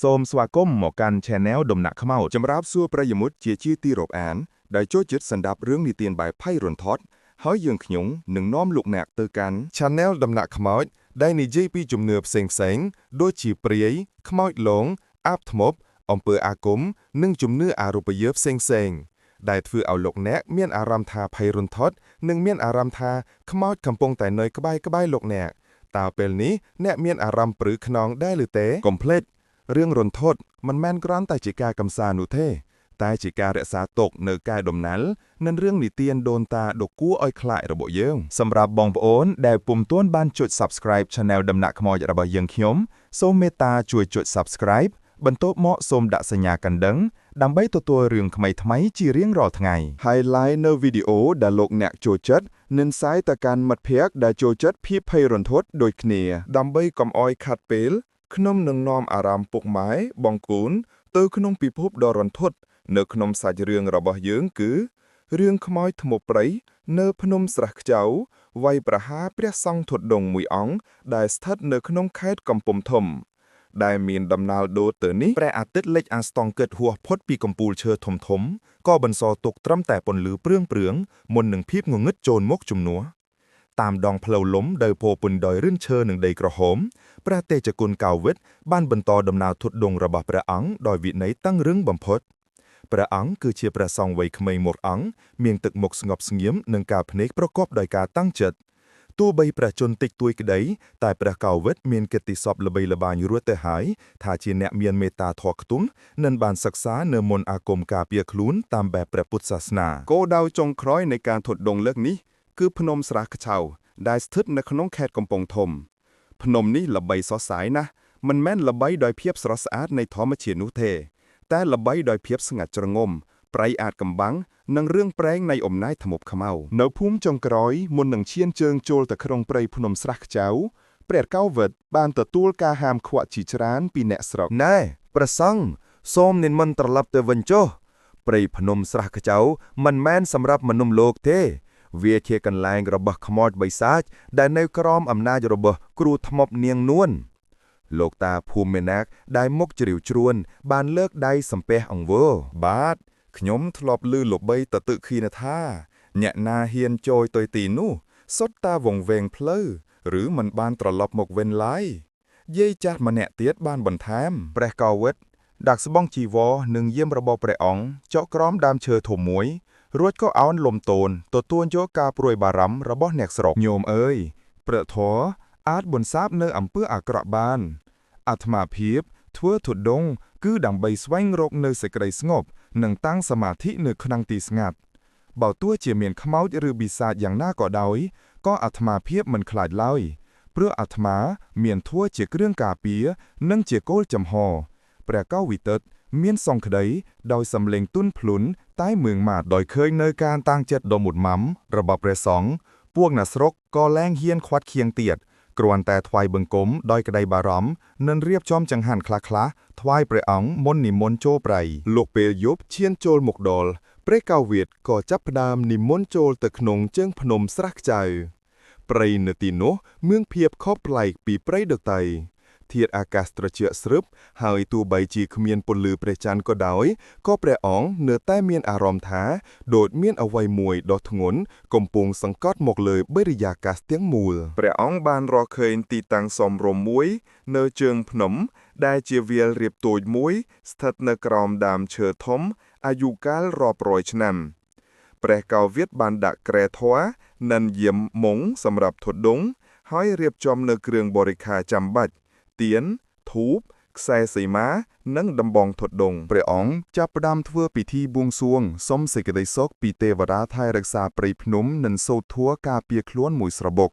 សូមស្វាគមន៍មកកាន់ Channel ដំណាក់ខ្មោចចម្រាបសួរប្រិយមិត្តជាទីរាប់អានដែលចូលចិត្តស្ដាប់រឿងនិទានបែបភ័យរន្ធត់ហើយយើងខ្ញុំនឹងនាំលោកអ្នកទៅកាន់ Channel ដំណាក់ខ្មោចដែលនិយាយពីជំនឿផ្សេងៗដូចជាព្រាយខ្មោចលងអាបធ្មប់អំពើអាគមនិងជំនឿអរូបិយផ្សេងៗដែលធ្វើឲ្យលោកអ្នកមានអារម្មណ៍ថាភ័យរន្ធត់និងមានអារម្មណ៍ថាខ្មោចកំពុងតែនៅក្បែរលោកអ្នកតើពេលនេះអ្នកមានអារម្មណ៍ព្រឺខ្នងដែរឬទេកុំភ្លេចរឿងរន្ធត់មិនមែនគ្រាន់តែជាការកម្សាន្តនោះទេតែជាការរក្សាទុកនៅកែដំណែលនិងរឿងនិទានដូនតាដ៏គួរឲ្យខ្លាចរបស់យើងសម្រាប់បងប្អូនដែលពុំទាន់បានចុច Subscribe Channel ដំណាក់ខ្មោចរបស់យើងខ្ញុំសូមមេត្តាជួយចុច Subscribe បន្ទាប់មកសូមដាក់សញ្ញាកណ្ដឹងដើម្បីទទួលរឿងថ្មីៗជារៀងរាល់ថ្ងៃ Highlight នៅវីដេអូដែលលោកអ្នកចូលចិត្តនិងផ្សាយទៅកាន់មិត្តភ័ក្តិដែលចូលចិត្តភាពភ័យរន្ធត់ដូចគ្នាដើម្បីកុំឲ្យខាត់ពេលខ្ញុំនឹងនាំអារម្មណ៍ពុកម៉ែបងប្អូនទៅក្នុងពិភពដ៏រន្ធត់នៅក្នុងសាច់រឿងរបស់យើងគឺរឿងខ្មោចធ្មប់ព្រៃនៅភ្នំស្រះខ្ចៅវាយប្រហារព្រះសង្ឃធុដងមួយអង្គដែលស្ថិតនៅក្នុងខេត្តកំពង់ធំដែលមានដំណាលដូរទៅនេះព្រះអាទិត្យលិចអាស្តង់គិតហួសផុតពីកំពូលឈើធំធំក៏បន្សល់ទុកត្រឹមតែពន្លឺព្រឿងមុននឹងភាពងងឹតចូលមកជំនួសតាមដងផ្លូវលំដែលពោពេញដោយរឿនឈើនិងដីក្រហមព្រះតេជគុណកៅវិតបានបន្តដំណើរធុដងរបស់ព្រះអង្គដោយវិន័យតឹងរឹងបំផុតព្រះអង្គគឺជាព្រះសង្ឃវ័យក្មេងមួយអង្គមានទឹកមុខស្ងប់ស្ងៀមនិងការភ្នែកប្រកបដោយការតាំងចិត្តទោះបីព្រះជន្មតិចតួចក្តីតែព្រះកៅវិតមានកិត្តិសព្វល្បីល្បាញរួចទៅហើយថាជាអ្នកមានមេត្តាធម៌ខ្ទង់និងបានសិក្សានៅមន្តអាគមការពារខ្លួនតាមបែបព្រះពុទ្ធសាសនាគោលដៅចុងក្រោយនៃការធុដងលើកនេះគឺភ្នំស្រះខ្ចៅដែលស្ថិតនៅក្នុងខេត្តកំពង់ធំភ្នំនេះល្បីសុសសាយណាស់មិនមែនល្បីដោយភាពស្រស់ស្អាតនៃធម្មជាតិនោះទេតែល្បីដោយភាពស្ងាត់ជ្រងំប្រៃអាចកំបាំងនិងរឿងព្រេងនៃអំណាចធ្មប់ខ្មៅនៅភូមិចុងក្រោយមុននឹងឈានជើងចូលទៅក្នុងព្រៃភ្នំស្រះខ្ចៅព្រះកៅវិតបានទទួលការហាមឃាត់ជាច្រើនពីអ្នកស្រុកណែព្រះសង្ឃសូមនិមន្តត្រឡប់ទៅវិញចុះព្រៃភ្នំស្រះខ្ចៅមិនមែនសម្រាប់មនុស្សលោកទេវាជាកន្លែងរបស់ខ្មោចបិសាចដែលនៅក្រោមអំណាចរបស់គ្រូធ្មប់នាងនួនលោកតាភូមិមេណាកដែលមុខជ្រាវជ្រួនបានលើកដៃសំពះអង្គវរបាទខ្ញុំធ្លាប់ឮលោកបីតទឹកខីនថាអ្នកណាហ៊ានចូលទៅទីនោះសុទ្ធតែវង្វេងផ្លូវឬមិនបានត្រឡប់មកវិញឡើយយាយចាស់ម្នាក់ទៀតបានបន្ថែមព្រះកៅវិតដាក់ស្បង់ជីវរនិងយាមរបស់ព្រះអង្គចកក្រោមដើមឈើធំមួយរួចក៏អោនលំទោនទទួលយកការព្រួយបារម្ភរបស់អ្នកស្រុកញោមអើយព្រះធម៌អាចបន្សាបនៅអំពើអាក្រក់បានអាត្មាភាពធ្វើធុដងគឺដើម្បីស្វែងរកនៅសេចក្តីស្ងប់និងតាំងសមាធិនៅក្នុងទីស្ងាត់បើទោះជាមានខ្មោចឬបិសាចយ៉ាងណាក៏ដោយក៏អាត្មាភាពមិនខ្លាចឡើយព្រោះអាត្មាមានធัวជាគ្រឿងការពារនិងជាគោលចំហព្រះកៅវិទិតមានសង្ឃក្តីដោយសំឡេងទន់ភ្លន់តែមឿងម៉ាត់ដោយឃើញនៅការតាំងចិត្តដ៏មុតម៉ាំរបស់ព្រះសង្ឃពួកអ្នកស្រុកក៏លែងហ៊ានខាត់ខៀងទៀតគ្រាន់តែថ្វាយបង្គំដោយក្តីបារម្ភនិងរៀបចំចង្ហាន់ខ្លះៗថ្វាយព្រះអង្គមុននិមន្តចូលព្រៃលុះពេលយប់ឈានចូលមុខដល់ព្រះកៅវិតក៏ចាប់ផ្ដើមនិមន្តចូលទៅក្នុងជើងភ្នំស្រះខ្ចៅព្រៃនៅទីនោះមានភាពខុសប្លែកពីព្រៃដទៃធាតុអាកាសត្រជាក់ស្រឹបហើយទោះបីជាគ្មានពន្លឺព្រះច័ន្ទក៏ដោយក៏ព្រះអង្គនៅតែមានអារម្មណ៍ថាដូចមានអ្វីមួយដ៏ធ្ងន់កំពុងសង្កត់មកលើបរិយាកាសទាំងមូលព្រះអង្គបានរកឃើញទីតាំងសមរម្យមួយនៅជើងភ្នំដែលជាវាលរៀបតូចមួយស្ថិតនៅក្រោមដើមឈើធំអាយុកាលរាប់រយឆ្នាំព្រះកៅវិតបានដាក់គ្រែធម៌និងយាមមុងសម្រាប់ធុដងហើយរៀបចំនៅគ្រឿងបរិក្ខារចាំបាច់ទៀនធូបខ្សែសីមានិងដំបងធុដងព្រះអង្គចាប់ផ្ដើមធ្វើពិធីបួងសួងសុំសេចក្តីសុខពីទេវតាថែរក្សាព្រៃភ្នំនិងសូត្រធម៌ការពារខ្លួនមួយស្របុក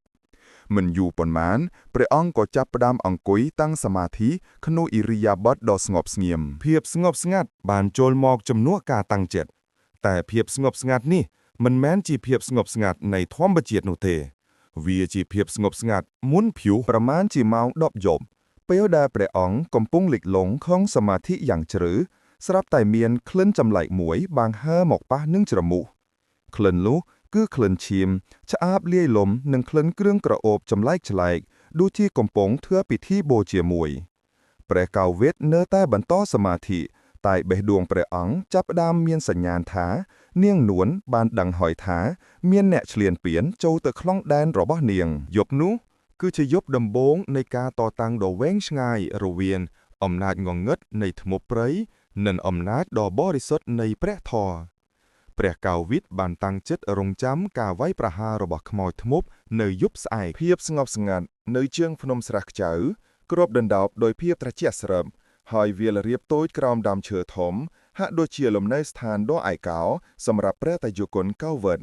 មិនយូរប៉ុន្មានព្រះអង្គក៏ចាប់ផ្ដើមអង្គុយតាំងសមាធិក្នុងឥរិយាបថដ៏ស្ងប់ស្ងៀមភាពស្ងប់ស្ងាត់បានចូលមកជំនួសការតាំងចិត្តតែភាពស្ងប់ស្ងាត់នេះមិនមែនជាភាពស្ងប់ស្ងាត់នៃធម្មជាតិនោះទេវាជាភាពស្ងប់ស្ងាត់មុនព្យុះប្រមាណជាម៉ោង10យប់ពេលដែលព្រះអង្គកំពុងលិចលង់ក្នុងសមាធិយ៉ាងជ្រៅស្រាប់តែមានក្លិនចម្លែកមួយបានហើរមកប៉ះនឹងច្រមុះក្លិននោះគឺក្លិនឈាមឆ្អាបលាយលំនិងក្លិនគ្រឿងក្រអូបចម្លែកដូចជាកំពុងធ្វើពិធីបូជាមួយ ព្រះកៅវិតនៅតែបន្តសមាធិតែបេះដូងព្រះអង្គចាប់ផ្ដើមមានសញ្ញាណថានាងនួនបានដឹងហើយថាមានអ្នកឈ្លានពានចូលទៅក្នុងដែនរបស់នាងយប់នោះគឺជាយប់ដំបូងនៃការតតាំងដ៏វែងឆ្ងាយរវាងអំណាចងងឹតនៃធ្មប់ព្រៃនិងអំណាចដ៏បរិសុទ្ធនៃព្រះធម៌ព្រះកៅវិតបានតាំងចិត្តរង់ចាំការវាយប្រហាររបស់ខ្មោចធ្មប់នៅយប់ស្អែកភាពស្ងប់ស្ងាត់នៅជើងភ្នំស្រះខ្ចៅគ្របដណ្ដប់ដោយភាពត្រជាក់ស្រឹបហើយវាលរៀបតូចក្រោមដើមឈើធំហាក់ដូចជាលំនៅស្ថានដ៏ឯកោសម្រាប់ព្រះតេយ្យគុណកៅវិត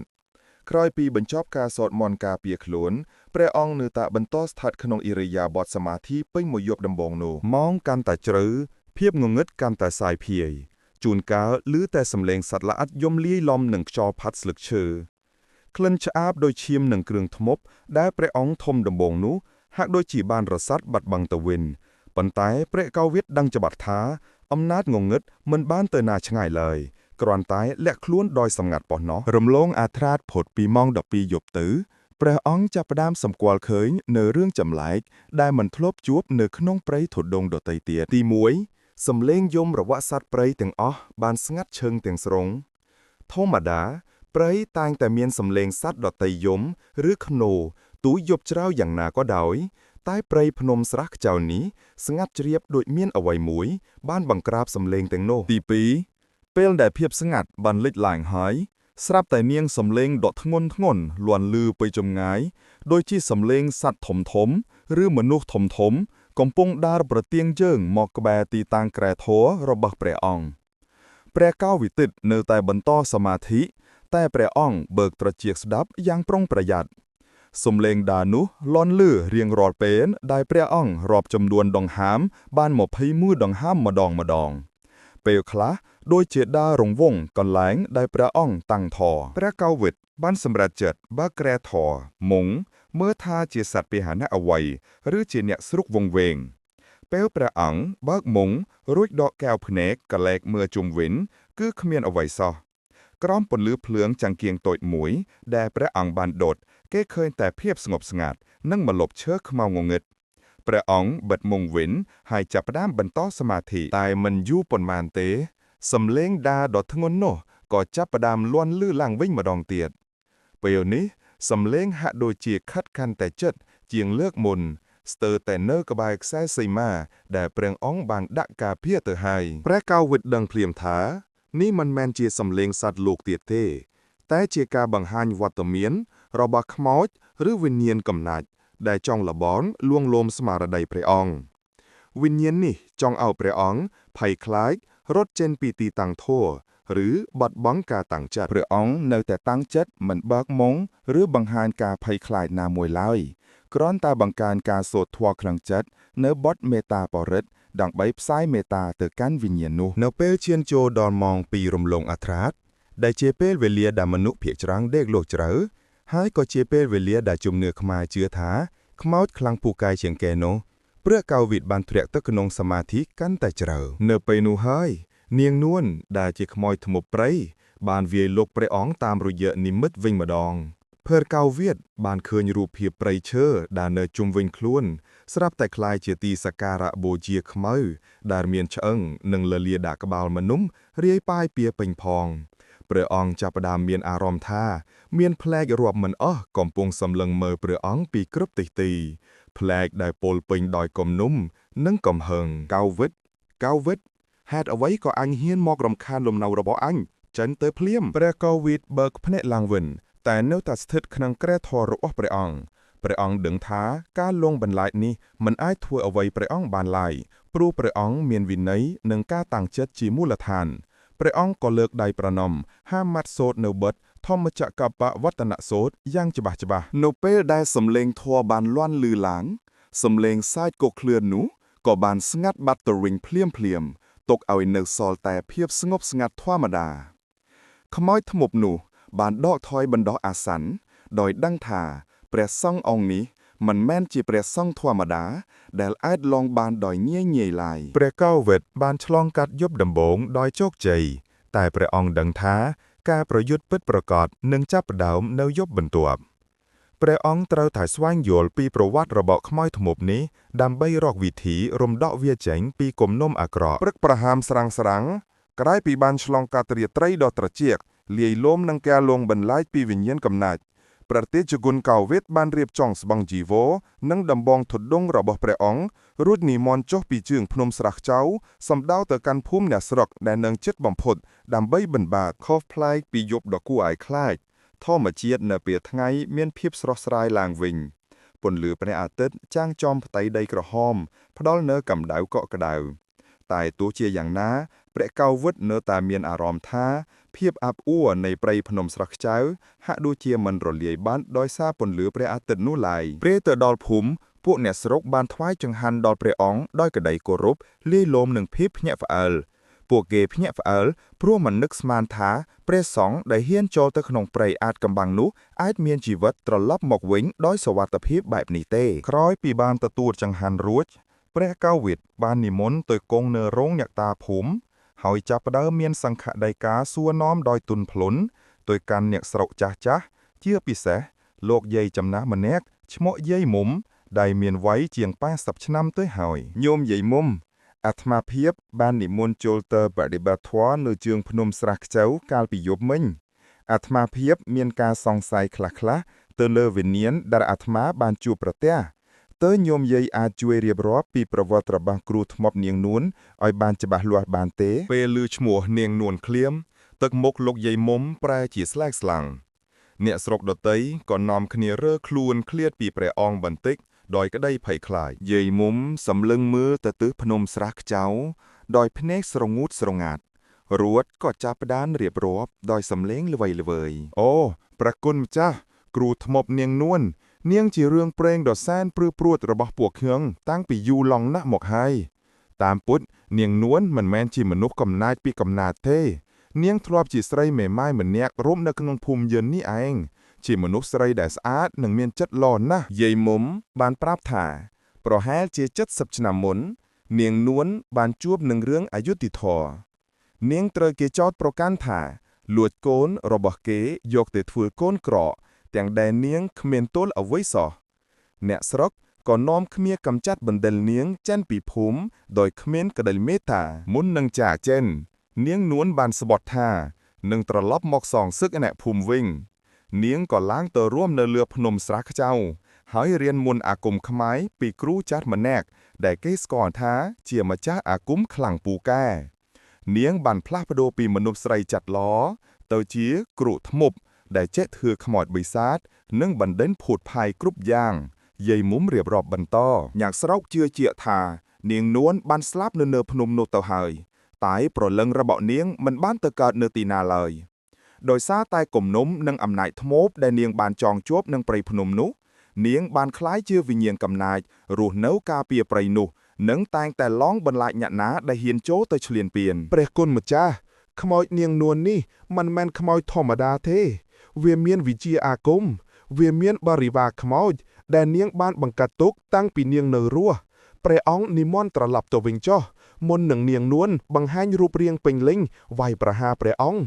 ក្រោយពីបញ្ចប់ការសូត្រមន្តការពារខ្លួនព្រះអង្គនៅតែបន្តស្ថិតក្នុងឥរិយាបថសមាធិពេញមួយយប់ដំបូងនោះម៉ោងកាន់តែជ្រៅភាពងងឹតកាន់តែសាយភាយជួនកាលឮតែសំឡេងសត្វល្អិតយំលាយឡំនឹងខ្យល់ផាត់ស្លឹកឈើក្លិនឆ្អាបដោយឈាមនិងគ្រឿងធ្មប់ដែលព្រះអង្គធំដំបូងនោះហាក់ដូចជាបានរសាត់បាត់បង់ទៅវិញប៉ុន្តែព្រះកៅវិតដឹងច្បាស់ថាអំណាចងងឹតមិនបានទៅណាឆ្ងាយឡើយគ្រាន់តែលាក់ខ្លួនដោយសម្ងាត់ប៉ុណ្ណោះរំលងអាត្រាតផុតពីម៉ោង12យប់ទៅព្រះអង្គចាប់ផ្ដើមសម្គាល់ឃើញនៅរឿងចម្លែកដែលមិនធ្លាប់ជួបនៅក្នុងព្រៃធុដងដទៃទៀតទី1សំឡេងយំរបស់សត្វព្រៃទាំងអស់បានស្ងាត់ឈឹងទាំងស្រុងធម្មតាព្រៃតែងតែមានសំឡេងសត្វដទៃយំឬខ្នោទូយប់ច្រៅយ៉ាងណាក៏ដោយតែព្រៃភ្នំស្រះខ្ចៅនេះស្ងាត់ជ្រាបដូចមានអ្វីមួយបានបង្ក្រាបសំឡេងទាំងនោះទី2ពេលដែលភាពស្ងាត់បានលេចឡើងហើយស្រាប់តែនាងសំឡេងដកធ្ងន់ធ្ងរលាន់លឺពីចម្ងាយដូចជាសំឡេងសត្វធំធំឬមនុស្សធំធំកំពុងដើរប្រទៀងជើងមកក្បែរទីតាំងក្រែធម៌របស់ព្រះអង្គព្រះកៅវិទិតនៅតែបន្តសមាធិតែព្រះអង្គបើកត្រចៀកស្ដាប់យ៉ាងប្រុងប្រយ័ត្នសំឡេងដើរនោះលាន់លឺរៀងរាល់ពេលដែលព្រះអង្គរាប់ចំនួនដង្ហើមបាន21ដង្ហើមម្ដងពេលខ្លះដូចជាដើររង្វង់កន្លែងដែលព្រះអង្គតាំងធរព្រះកៅវិតបានសម្រេចចិត្តបើកក្រែធរមុងមើលថាជាសត្វពាហនៈអ្វីឬជាអ្នកស្រុកវង្វេងពេលព្រះអង្គបើកមុងរួចដកកែវភ្នែកកលែកមើលជុំវិញគឺគ្មានអ្វីសោះក្រោមពន្លឺភ្លើងចង្គៀងតូចមួយដែលព្រះអង្គបានដុតគេឃើញតែភាពស្ងប់ស្ងាត់និងម្លប់ឈើខ្មៅងងឹតព្រះអង្គបិទមុងវិញហើយចាប់ផ្ដើមបន្តសមាធិតែមិនយូរប៉ុន្មានទេសំឡេងដាដ៏ធ្ងន់នោះក៏ចាប់ផ្ដើមលាន់លឺឡើងវិញម្ដងទៀតពេលនេះសំឡេងហាក់ដូចជាខិតកាន់តែជិតជាងលើកមុនស្ទើរតែនៅក្បែរខ្សែសីមាដែលព្រះអង្គបានដាក់ការពារទៅហើយព្រះកៅវិតដឹងភ្លាមថានេះមិនមែនជាសំឡេងសត្វលោកទៀតទេតែជាការបង្ហាញវត្តមានរបស់ខ្មោចឬវិញ្ញាណកំណាចដែលចង់លបនលួងលោមស្មារតីព្រះអង្គវិញ្ញាណនេះចង់ឲ្យព្រះអង្គភ័យខ្លាចរត់ចេញពីទីតាំងធម៌ឬបាត់បង់ការតាំងចិត្តព្រះអង្គនៅតែតាំងចិត្តមិនបើកមុងឬបង្ហាញការភ័យខ្លាចណាមួយឡើយគ្រាន់តែបង្កើនការសូត្រធម៌ក្នុងចិត្តនៅបទមេត្តាបរិត្តដើម្បីផ្សាយមេត្តាទៅកាន់វិញ្ញាណនោះនៅពេលឈានចូលដល់ម៉ោង2រំលងអាត្រាតដែលជាពេលវេលាដែលមនុស្សភាគច្រើនដេកលក់ជ្រៅហើយក៏ជាពេលវេលាដែលជំនឿខ្មែរជឿថាខ្មោចខ្លាំងពូកែជាងគេនោះព្រះកៅវិតបានធ្លាក់ទៅក្នុងសមាធិកាន់តែជ្រៅនៅពេលនោះហើយនាងនួនដែលជាខ្មោចធ្មប់ព្រៃបានវាយលុកព្រះអង្គតាមរយៈនិមិត្តវិញម្ដងព្រះកៅវិតបានឃើញរូបភាពព្រៃឈើដែលនៅជុំវិញខ្លួនស្រាប់តែคล้ายជាទីសក្ការៈបូជាខ្មៅដែលមានឆ្អឹងនិងលលាដាក់ក្បាលមនុស្សរាយប៉ាយពាពេញផងព្រះអង្គចាប់ផ្ដើមមានអារម្មណ៍ថាមានផ្លែករាប់មិនអស់កំពុងសម្លឹងមើលព្រះអង្គពីគ្រប់ទិសទីផ្លែកដែលពោលពេញដោយគំនុំនិងកំហឹងកៅវិតហេតុអ្វីក៏អញហ៊ានមករំខានលំនៅរបស់អញចេញទៅភ្លាមព្រះកៅវិតបើកភ្នែកឡើងវិញតែនៅតែស្ថិតក្នុងក្រែធម៌របស់ព្រះអង្គដឹងថាការលងបន្លាចនេះមិនអាចធ្វើអ្វីព្រះអង្គបានឡើយព្រោះព្រះអង្គមានវិន័យនិងការតាំងចិត្តជាមូលដ្ឋានព្រះអង្គក៏លើកដៃប្រណម្យហាមាត់សូត្រនៅបទធម្មចក្រកបវត្តនសូត្រយ៉ាងច្បាស់នៅពេលដែលសំឡេងធម៌បានលាន់លឺឡើងសំឡេងសាច់គោឃ្លឿននោះក៏បានស្ងាត់បាត់ទៅវិញភ្លាមទុកឲ្យនៅសល់តែភាពស្ងប់ស្ងាត់ធម្មតាខ្មោចធ្មប់នោះបានដកថយបណ្ដោះអាសន្នដោយដឹងថាព្រះសង្ឃអង្គនេះមិនមែនជាព្រះសង្ឃធម្មតាដែលអាចលងបានដោយងាយឡើយព្រះកៅវិតបានឆ្លងកាត់យប់ដំបូងដោយជោគជ័យតែព្រះអង្គដឹងថាការប្រយុទ្ធពិតប្រាកដនឹងចាប់ផ្ដើមនៅយប់បន្ទាប់ ព្រះអង្គត្រូវតែស្វែងយល់ពីប្រវត្តិរបស់ខ្មោចធ្មប់នេះដើម្បីរកវិធីរំដោះវាចេញពីគំនុំអាក្រក់ព្រឹកប្រហាមស្រាំងក្រោយពីបានឆ្លងកាត់រាត្រីដ៏ត្រជាក់លាយឡំនឹងការលងបន្លាចពីវិញ្ញាណកំណាចព្រះតេជគុណកោវិតបានរៀបចំស្បង់ជីវរនិងដំបងធុដងរបស់ព្រះអង្គរួចនិមន្តចុះពីជើងភ្នំស្រះខ្ចៅសម្ដៅទៅកាន់ភូមិអ្នកស្រុកដែលនៅជិតបំផុតដើម្បីបិណ្ឌបាតខុសប្លែកពីយប់ដ៏គួរឲ្យខ្លាចធម្មជាតិនៅពេលថ្ងៃមានភាពស្រស់ស្រាយឡើងវិញពន្លឺព្រះអាទិត្យចាំងចំផ្ទៃដីក្រហមផ្ដល់នូវកម្ដៅកក់ក្ដៅតែទោះជាយ៉ាងណាព្រះកៅវិតនៅតែមានអារម្មណ៍ថាភាពអាប់អួរនៃព្រៃភ្នំស្រះខ្ចៅហាក់ដូចជាមិនរលាយបាត់ដោយសារពន្លឺព្រះអាទិត្យនោះឡើយពេលទៅដល់ភូមិពួកអ្នកស្រុកបានថ្វាយចង្ហាន់ដល់ព្រះអង្គដោយក្តីគោរពលាយឡំនឹងភាពភ្ញាក់ផ្អើលពួកគេភ្ញាក់ផ្អើលព្រោះមិននឹកស្មានថាព្រះសង្ឃដែលហ៊ានចូលទៅក្នុងព្រៃអាតកំបាំងនោះអាចមានជីវិតត្រឡប់មកវិញដោយសុវត្ថិភាពបែបនេះទេក្រោយពីបានទទួលចង្ហាន់រួចព្រះកៅវិតបាននិមន្តទៅគង់នៅរោងអ្នកតាភូមិហើយចាប់ផ្ដើមមានសង្ឃដីកាសួរនាំដោយទុនភ្លុនទៅកាន់អ្នកស្រុកចាស់ជាពិសេសលោកយាយចំណាស់ម្នាក់ឈ្មោះយាយមុំដែលមានវ័យជាង80ឆ្នាំទៅហើយញោមយាយមុំអាត្មាភាពបាននិមន្តចូលទៅបដិបត្តិធម៌នៅជើងភ្នំស្រះខ្ចៅកាលពីយប់មិញអាត្មាភាពមានការសង្ស័យខ្លះៗទៅលើវិញ្ញាណដែលអាត្មាបានជួបប្រទះតើញោមយាយអាចជួយរៀបរាប់ពីប្រវត្តិរបស់គ្រូធ្មប់នាងនួនឲ្យបានច្បាស់លាស់បានទេពេលឮឈ្មោះនាងនួនឃ្លាមទឹកមុខលោកយាយមុំប្រែជាស្លែកស្លាំងអ្នកស្រុកដតីក៏នាំគ្នារើខ្លួនឃ្លាតពីព្រះអង្គបន្តិចដោយក្តីភ័យខ្លាចយាយមុំសម្លឹងមើលទៅទិសភ្នំស្រះខ្ចៅដោយភ្នែកស្រងូតស្រងាត់រួតក៏ចាប់ផ្ដើមរៀបរាប់ដោយសំឡេងល្វីៗអូព្រះគុណម្ចាស់គ្រូធ្មប់នាងនួននាងជារឿងព្រេងដ៏សែនព្រឺព្រួតរបស់ពួកខ្ញុំតាំងពីយូរឡង់ណាស់មកហើយតាមពុតនាងនួនមិនមែនជាមនុស្សកំណាចពីកំណាចទេនាងធ្លាប់ជាស្រីមេម៉ាយម្នាក់រស់នៅក្នុងភូមិយិននេះឯងជាមនុស្សស្រីដែលស្អាតនិងមានចិត្តល្អណាស់យាយមុំបានប្រាប់ថាប្រហែលជា70ឆ្នាំមុននាងនួនបានជួបនឹងរឿងអយុត្តិធម៌នាងត្រូវគេចោទប្រកាន់ថាលួចកូនរបស់គេយកទៅធ្វើកូនក្រក់ទាំងដែលនាងគ្មានទោលអ្វីសោះអ្នកស្រុកក៏នាំគ្នាកម្ចាត់បណ្ដិលនាងចេញពីភូមិដោយគ្មានក្តីមេត្តាមុននឹងចាកចេញនាងនួនបានស្បត់ថានឹងត្រឡប់មកសងសឹកអ្នកភូមិវិញនាងក៏ឡើងទៅរួមនៅលើភ្នំស្រះខ្ចៅហើយរៀនមន្តអាគមខ្មែរពីគ្រូចាស់ម្នាក់ដែលគេស្គាល់ថាជាម្ចាស់អាគមខ្លាំងពូកែនាងបានផ្លាស់ប្ដូរពីមនុស្សស្រីចាត់ល្អទៅជាគ្រូធ្មប់ដែលចេះធ្វើខ្មោចបិសាចនិងបណ្ដេញភូតផាយគ្រប់យ៉ាងយាយមុំរៀបរាប់បន្តញាក់ស្រុកជឿជាក់ថានាងនួនបានស្លាប់នៅភ្នំនោះទៅហើយតែប្រលឹងរបស់នាងមិនបានទៅកើតនៅទីណាឡើយដោយសារតែគំនុំនិងអំណាចធ្មប់ដែលនាងបានចងជាប់នឹងព្រៃភ្នំនោះនាងបានក្លាយជាវិញ្ញាណកំណាចរស់នៅការពារព្រៃនោះនិងតែងតែឡងបន្លាចអ្នកណាដែលហ៊ានចូលទៅឈ្លានពានព្រះគុណម្ចាស់ខ្មោចនាងនួននេះមិនមែនខ្មោចធម្មតាទេវាមានវិជ្ជាអាគមវាមានបរិវារខ្មោចដែលនាងបានបង្កាត់ទុកតាំងពីនាងនៅរស់ព្រះអង្គនិមន្តត្រឡប់ទៅវិញចុះមុននឹងនាងនួនបង្ហាញរូបរាងពេញលេញវាយប្រហារព្រះអង្គ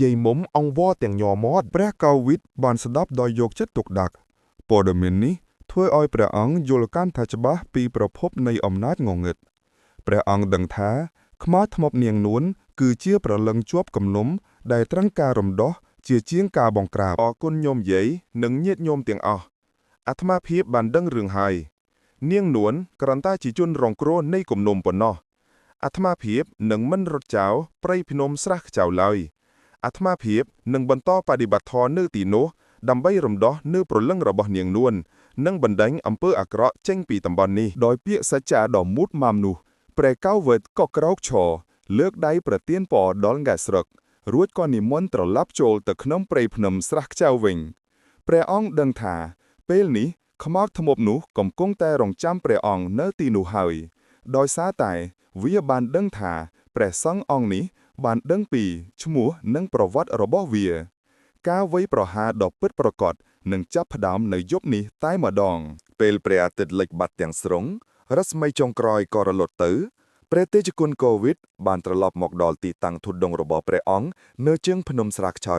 យាយមុំអង្វរទាំងញ័រមាត់ព្រះកៅវិតបានស្ដាប់ដោយយកចិត្តទុកដាក់ព័ត៌មាននេះធ្វើឲ្យព្រះអង្គយល់កាន់ថាច្បាស់ពីប្រភពនៃអំណាចងងឹតព្រះអង្គដឹងថាខ្មោចធ្មប់នាងនួនគឺជាប្រលឹងជាប់គំនុំដែលត្រឹងការរំដោះជាជាងការបង្ក្រាបអរគុណញោមយាយនិងញាតិញោមទាំងអស់អាត្មាភាពបានដឹងរឿងហើយនាងនួនគ្រាន់តែជាជនរងគ្រោះនៃគំនុំប៉ុណ្ណោះអាត្មាភាពនឹងមិនរត់ចោលព្រៃភ្នំស្រះខ្ចៅឡើយអាត្មាភាពនឹងបន្តបដិបត្តិធម៌នៅទីនោះដើម្បីរំដោះនៅព្រលឹងរបស់នាងនួននិងបណ្ដេញអំពើអាក្រក់ចេញពីតំបន់នេះដោយពាក្យសច្ចាដ៏មុតមាំនោះព្រះកៅវិតក៏ក្រោកឈរលើកដៃប្រទានពរដល់អ្នកស្រុករួចក៏និមន្តត្រឡប់ចូលទៅក្នុងព្រៃភ្នំស្រះខ្ចៅវិញព្រះអង្គដឹងថាពេលនេះខ្មោចធ្មប់នោះកំពុងតែរងចាំព្រះអង្គនៅទីនោះហើយដោយសារតែវាបានដឹងថាព្រះសង្ឃអង្គនេះបានដឹងពីឈ្មោះនិងប្រវត្តិរបស់វាការវាយប្រហារដ៏ពិតប្រាកដនឹងចាប់ផ្ដើមនៅយប់នេះតែម្ដងពេលព្រះអាទិត្យលិចបាត់ទាំងស្រុងរស្មីចុងក្រោយក៏រលត់ទៅព្រះតេជគុណកូវីដបានត្រឡប់មកដល់ទីតាំងធុដងរបស់ព្រះអង្គនៅជើងភ្នំស្រះខ្ចៅ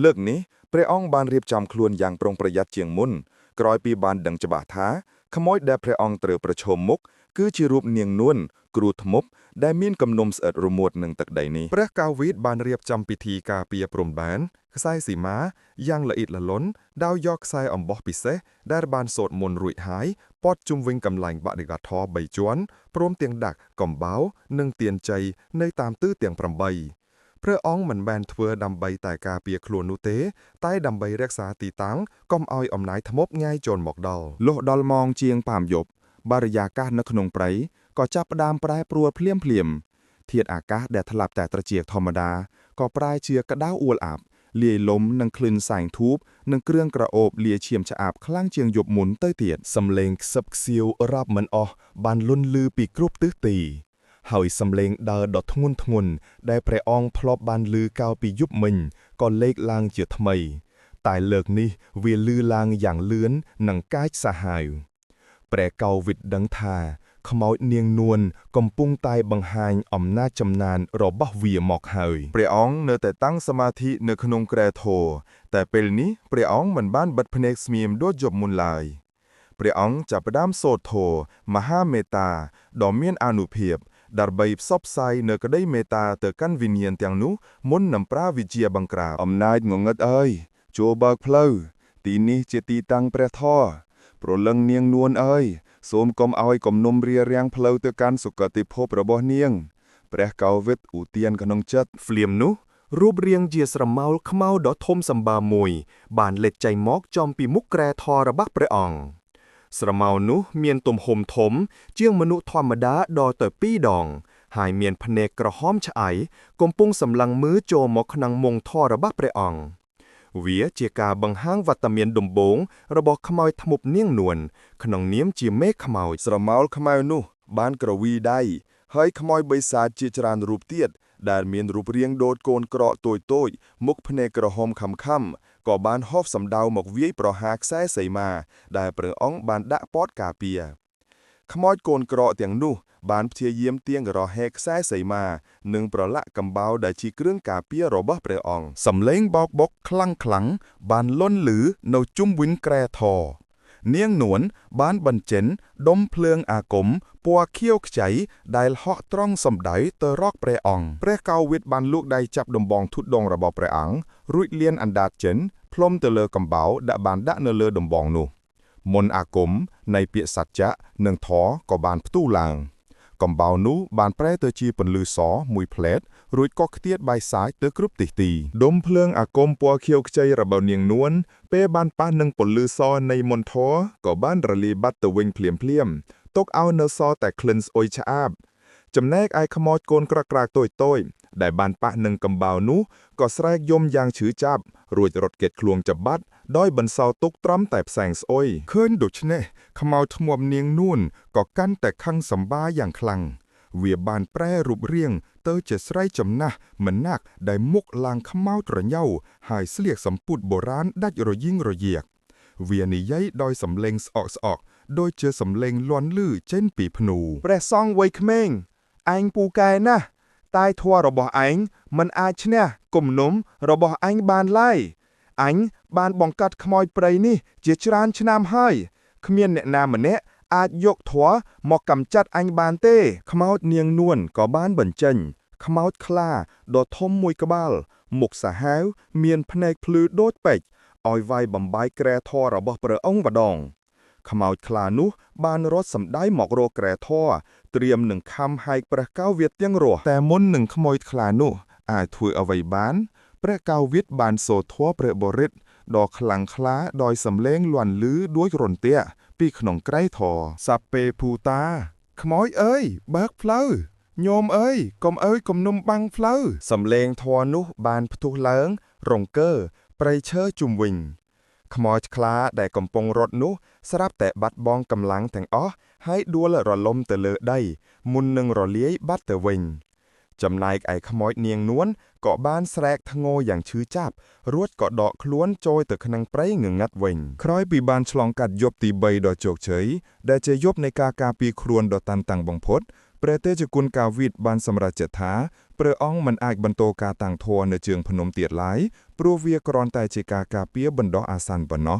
លើកនេះ ព្រះអង្គបានរៀបចំខ្លួនយ៉ាងប្រុងប្រយ័ត្នជាងមុនក្រោយពីបានដឹងច្បាស់ថាខ្មោចដែលព្រះអង្គត្រូវប្រឈមមុខគឺជារូបនាងនួនគ្រូធ្មប់ដែលមានគំនុំស្អិតរមួតនឹងទឹកដីនេះព្រះកាវីតបានរៀបចំពិធីការពារព្រំដែនខ្សែសីមាយ៉ាងល្អិតល្អន់ដោយយកខ្សែអំបោះពិសេសដែលបានសូត្រមន្តរួចហើយព័ទ្ធជុំវិញកម្លាំងបដិកធរ3ជាន់ព្រមទាំងដាក់កំបោរនិងទៀនជ័យនៅតាមទិសទាំង8ព្រះអង្គមិនបានធ្វើដើម្បីតែការពារខ្លួននោះទេតែដើម្បីរក្សាទីតាំងកុំឲ្យអំណាចធ្មប់ងាយចូលមកដល់លុះដល់ម៉ោងជាង5យប់បរិយាកាសនៅក្នុងព្រៃក៏ចាប់ផ្ដើមប្រែប្រួលភ្លាមធាតុអាកាសដែលធ្លាប់តែត្រជាក់ធម្មតាក៏ប្រែជាក្តៅអួលអាប់លាយលំនឹងក្លិនសែងធូបនិងគ្រឿងក្រអូបលាឈាមឆ្អាបខ្លាំងជាងយប់មុនទៅទៀតសំឡេងខ្សឹបខ្សៀវរាប់មិនអស់បានលន្លឺពីគ្រប់ទិសទីហើយសំឡេងដើរដ៏ធ្ងន់ធ្ងរដែលព្រះអង្គធ្លាប់បានឮកាលពីយប់មិញក៏លេចឡើងជាថ្មីតែលើកនេះវាឮឡើងយ៉ាងលឿននិងកាចសាហាវព្រះកោវិតដឹងថាខ្មោចនាងនួនកំពុងតែបង្ហាញអំណាចចំណានរបស់វាមកហើយព្រះអង្គនៅតែតាំងសមាធិនៅក្នុងគ្រែធរតែពេលនេះព្រះអង្គមិនបានបិទភ្នែកស្ងៀមដូចយប់មុនឡើយព្រះអង្គចាប់ផ្ដើមសូត្រធម៌មហាមេត្តាដ៏មានអានុភាពដើម្បីផ្សព្វផ្សាយនៅក្តីមេត្តាទៅកាន់វិញ្ញាណទាំងនោះមុននឹងប្រាវិជ្ជាបង្ក្រាបអំណាចងងឹតអើយចូលបើកផ្លូវទីនេះជាទីតាំងព្រះធម៌ព្រលឹងនាងនួនអើយសូមកុំឲ្យគំនុំរារាំងផ្លូវទៅកាន់សុគតិភពរបស់នាងព្រះកោវិតឧទានក្នុងចិត្តភ្លាមនោះរូបរាងជាស្រមោលខ្មៅដ៏ធំសម្បើមមួយបានលេចចេញមកចំពីមុខគ្រែធររបស់ព្រះអង្គស្រមោលនោះមានទំហំធំជាងមនុស្សធម្មតាដល់ទៅ2ដងហើយមានភ្នែកក្រហមឆ្អៃកំពុងសម្លឹងមើលចូលមកក្នុងមុងធររបស់ព្រះអង្គវាជាការបង្ហាញវត្តមានដំបូងរបស់ខ្មោចធ្មប់នាងនួនក្នុងនាមជាមេខ្មោចស្រមោលខ្មៅនោះបានក្រវីដៃហើយខ្មោចបិសាចជាច្រើនរូបទៀតដែលមានរូបរាងដូចកូនក្រកតូចមុខភ្នែកក្រហមខំក៏បានហោះសម្ដៅមកវាយប្រហារខ្សែសីមាដែលព្រះអង្គបានដាក់ពតការពារខ្មោចកូនក្រកទាំងនោះបានព្យាយាមទាញរហែកខ្សែសីមានិងប្រឡាក់កំបោរដែលជាគ្រឿងការពាររបស់ព្រះអង្គសំឡេងបោកបុកខ្លាំងបានលន់ឮនៅជុំវិញគ្រែធរនាងនួនបានបញ្ចេញដុំភ្លើងអាគមពណ៌ខៀវខ្ចីដែលហក់ត្រង់សំដៅទៅរកព្រះអង្គព្រះកោវិតបានលូកដៃចាប់ដំបងធុដងរបស់ព្រះអង្គរួចលានអណ្ដាតចិនផ្លុំទៅលើកំបោរបានដាក់នៅលើដំបងនោះមន្តអាគមនៃពាក្យសច្ចៈនិងធម៌ក៏បានផ្ទុះឡើងកំបោរនោះបានប្រែទៅជាពន្លឺសមួយផ្លែតរួចក៏ខ្ទាតបាយសាយទៅគ្រប់ទិសទីដុំភ្លើងអាគមពណ៌ខៀវខ្ចីរបស់នាងនួនពេលបានប៉ះនឹងពន្លឺសនៃមន្តធម៌ក៏បានរលាយបាត់ទៅវិញភ្លាមទុកឲ្យនៅសល់តែក្លិនស្អុយឆ្អាបចំណែកឯខ្មោចកូនក្រក្រាកតូចដែលបានប៉ះនឹងកំបោរនោះក៏ស្រែកយំយ៉ាងឈឺចាប់រួចរត់គេចខ្លួនច្បាប់ដោយបន្សល់ទុកត្រឹមតែផ្សែងស្អុយឃើញដូច្នេះខ្មោចធ្មប់នាងនួនក៏កាន់តែខឹងសម្បាយ៉ាងខ្លាំងវាបានប្រែរូបរាងទៅជាស្រីចំណាស់ម្នាក់ដែលមុខឡើងខ្មៅត្រញៅហើយស្លៀកសំពត់បុរាណដាច់រយិងរយាកវានិយាយដោយសំឡេងស្អកដូចជាសំឡេងលាន់ឮចេញពីភ្នូព្រះសង្ឃវ័យក្មេងឯងពូកែណាស់តែធម៌របស់ឯងមិនអាចឈ្នះគំនុំរបស់ឯងបានឡើយអញបានបង្កាត់ខ្មោចព្រៃនេះជាច្រើនឆ្នាំហើយគ្មានអ្នកណាម្នាក់អាចយកធម៌មកកម្ចាត់អញបានទេខ្មោចនាងនួនក៏បានបញ្ចេញខ្មោចខ្លាដ៏ធំមួយក្បាលមុខសាហាវមានភ្នែកភ្លឺដូចពេជ្រឲ្យវាយបំបាយគ្រែធររបស់ព្រះអង្គម្ដងខ្មោចខ្លានោះបានរត់សម្ដៅមករកគ្រែធរត្រៀមនឹងខំហែកព្រះកោវិតទាំងរស់តែមុននឹងខ្មោចខ្លានោះអាចធ្វើអ្វីបានព្រះកោវិតបានសូត្រធម៌ព្រះបរិត្តដ៏ខ្លាំងក្លាដោយសំឡេងលាន់ឮដូចរន្ទះពីក្នុងក្រៃធរសាពេភូតាខ្មោចអើយបើកផ្លូវញោមអើយកុំគំនុំបាំងផ្លូវសំឡេងធម៌នោះបានផ្ទុះឡើងរង្គើព្រៃឈើជុំវិញខ្មោចខ្លាដែលកំពុងរត់នោះស្រាប់តែបាត់បង់កម្លាំងទាំងអស់ហើយដួលរលំទៅលើដីមុននឹងរលាយបាត់ទៅវិញចំណែកឯខ្មោចនាងនួនក៏បានស្រែកធ្ងរយ៉ាងឈឺចាប់រួចក៏ដកខ្លួនចូលទៅក្នុងព្រៃងងឹតវិញក្រោយពីបានឆ្លងកាត់យប់ទី3ដ៏ជោគជ័យដែលជាយប់នៃការការពារខ្លួនដ៏តានតឹងបំផុត ព្រះតេជគុណកាវិតបានសម្រេចចិត្តថាព្រះអង្គមិនអាចបន្តការតាំងធម៌នៅជើងភ្នំទៀតឡើយព្រោះវាគ្រាន់តែជាការការពារបណ្ដោះអាសន្នប៉ុណ្ណោះ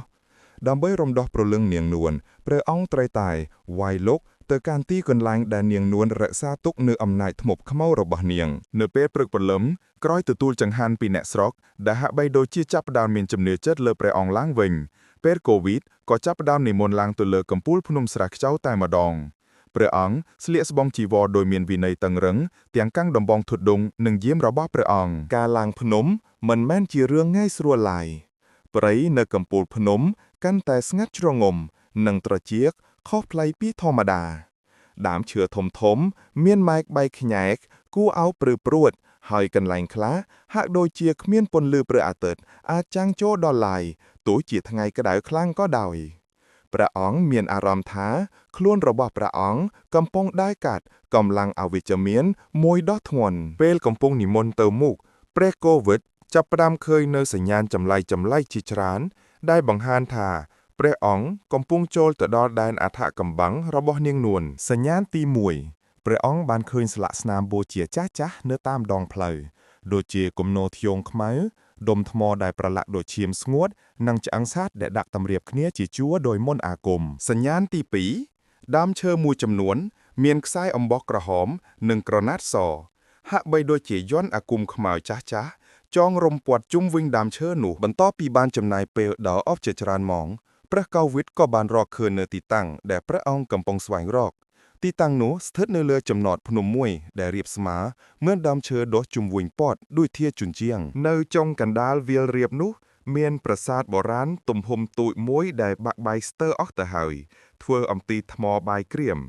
ដើម្បីរំដោះព្រលឹងនាងនួនព្រះអង្គត្រូវតែវាយលុកទៅកាន់ទីកន្លែងដែលនាងនួនរក្សាទុកនូវអំណាចធ្មប់ខ្មៅរបស់នាងនៅពេលព្រឹកព្រលឹមក្រោយទទួលចង្ហាន់ពីអ្នកស្រុកដែលហាក់បីដូចជាចាប់ផ្ដើមមានជំនឿចិត្តលើព្រះអង្គឡើងវិញពេលកូវីដក៏ចាប់ផ្ដើមនិមន្តឡើងទៅលើកំពូលភ្នំស្រះខ្ចៅតែម្ដងព្រះអង្គស្លៀកស្បង់ជីវរដោយមានវិន័យតឹងរឹងទាំងកាំងដំបងធុដងនិងយាមរបស់ព្រះអង្គការឡើងភ្នំមិនមែនជារឿងងាយស្រួលឡើយព្រៃនៅកំពូលភ្នំកាន់តែស្ងាត់ជ្រងំនិងត្រចៀកខុសប្លែកពីធម្មតាដើមឈើធំធំមានម៉ែកបែកខ្ញែកគួរឲ្យព្រឺព្រួតហើយកន្លែងខ្លះហាក់ដូចជាគ្មានពន្លឺព្រះអាទិត្យអាចចាំងចូលដល់ឡើយទោះជាថ្ងៃក្តៅខ្លាំងក៏ដោយព្រះអង្គមានអារម្មណ៍ថាខ្លួនរបស់ព្រះអង្គកំពុងដើរកាត់កម្លាំងអវិជ្ជមានមួយដ៏ធ្ងន់ពេលកំពុងនិមន្តទៅមុខព្រះកូវិតចាប់ផ្ដើមឃើញនៅសញ្ញាណចម្លែកជាច្រើនដែលបង្ហាញថាព្រះអង្គកំពុងចូលទៅដល់ដែនអថកម្បាំងរបស់នាងនួនសញ្ញាណទី1ព្រះអង្គបានឃើញស្លាកស្នាមបូជាចាស់នៅតាមដងផ្លូវដូចជាគំនរធ្យូងខ្មៅដុំថ្មដែលប្រឡាក់ដូចឈាមស្ងួតនិងឆ្អឹងសត្វដែលដាក់តម្រៀបគ្នាជាជួរដោយមន្តអាគមសញ្ញាណទី2ដើមឈើមួយចំនួនមានខ្សែអំបោះក្រហមនិងក្រណាត់សហាក់បីដូចជាយន្តអាគមខ្មៅចាស់ចងរំពាត់ជុំវិញដើមឈើនោះបន្ទាប់ពីបានចំណាយពេលដ៏អស់ជាច្រើនម៉ោងព្រះកោវិតក៏បានរកឃើញនៅទីតាំងដែលព្រះអង្គកំពុងស្វែងរកទីតាំងនោះស្ថិតនៅលើចំណតភ្នំមួយដែលរាបស្មើមានដើមឈើដុះជុំវិញព័ទ្ធដូចធាជញ្ជាំងនៅចុងកណ្ដាលវាលរៀបនោះមានប្រាសាទបុរាណទំហំទូចមួយដែលបាក់បែកស្ទើរអស់ទៅហើយធ្វើអំពីថ្មបាយក្រៀម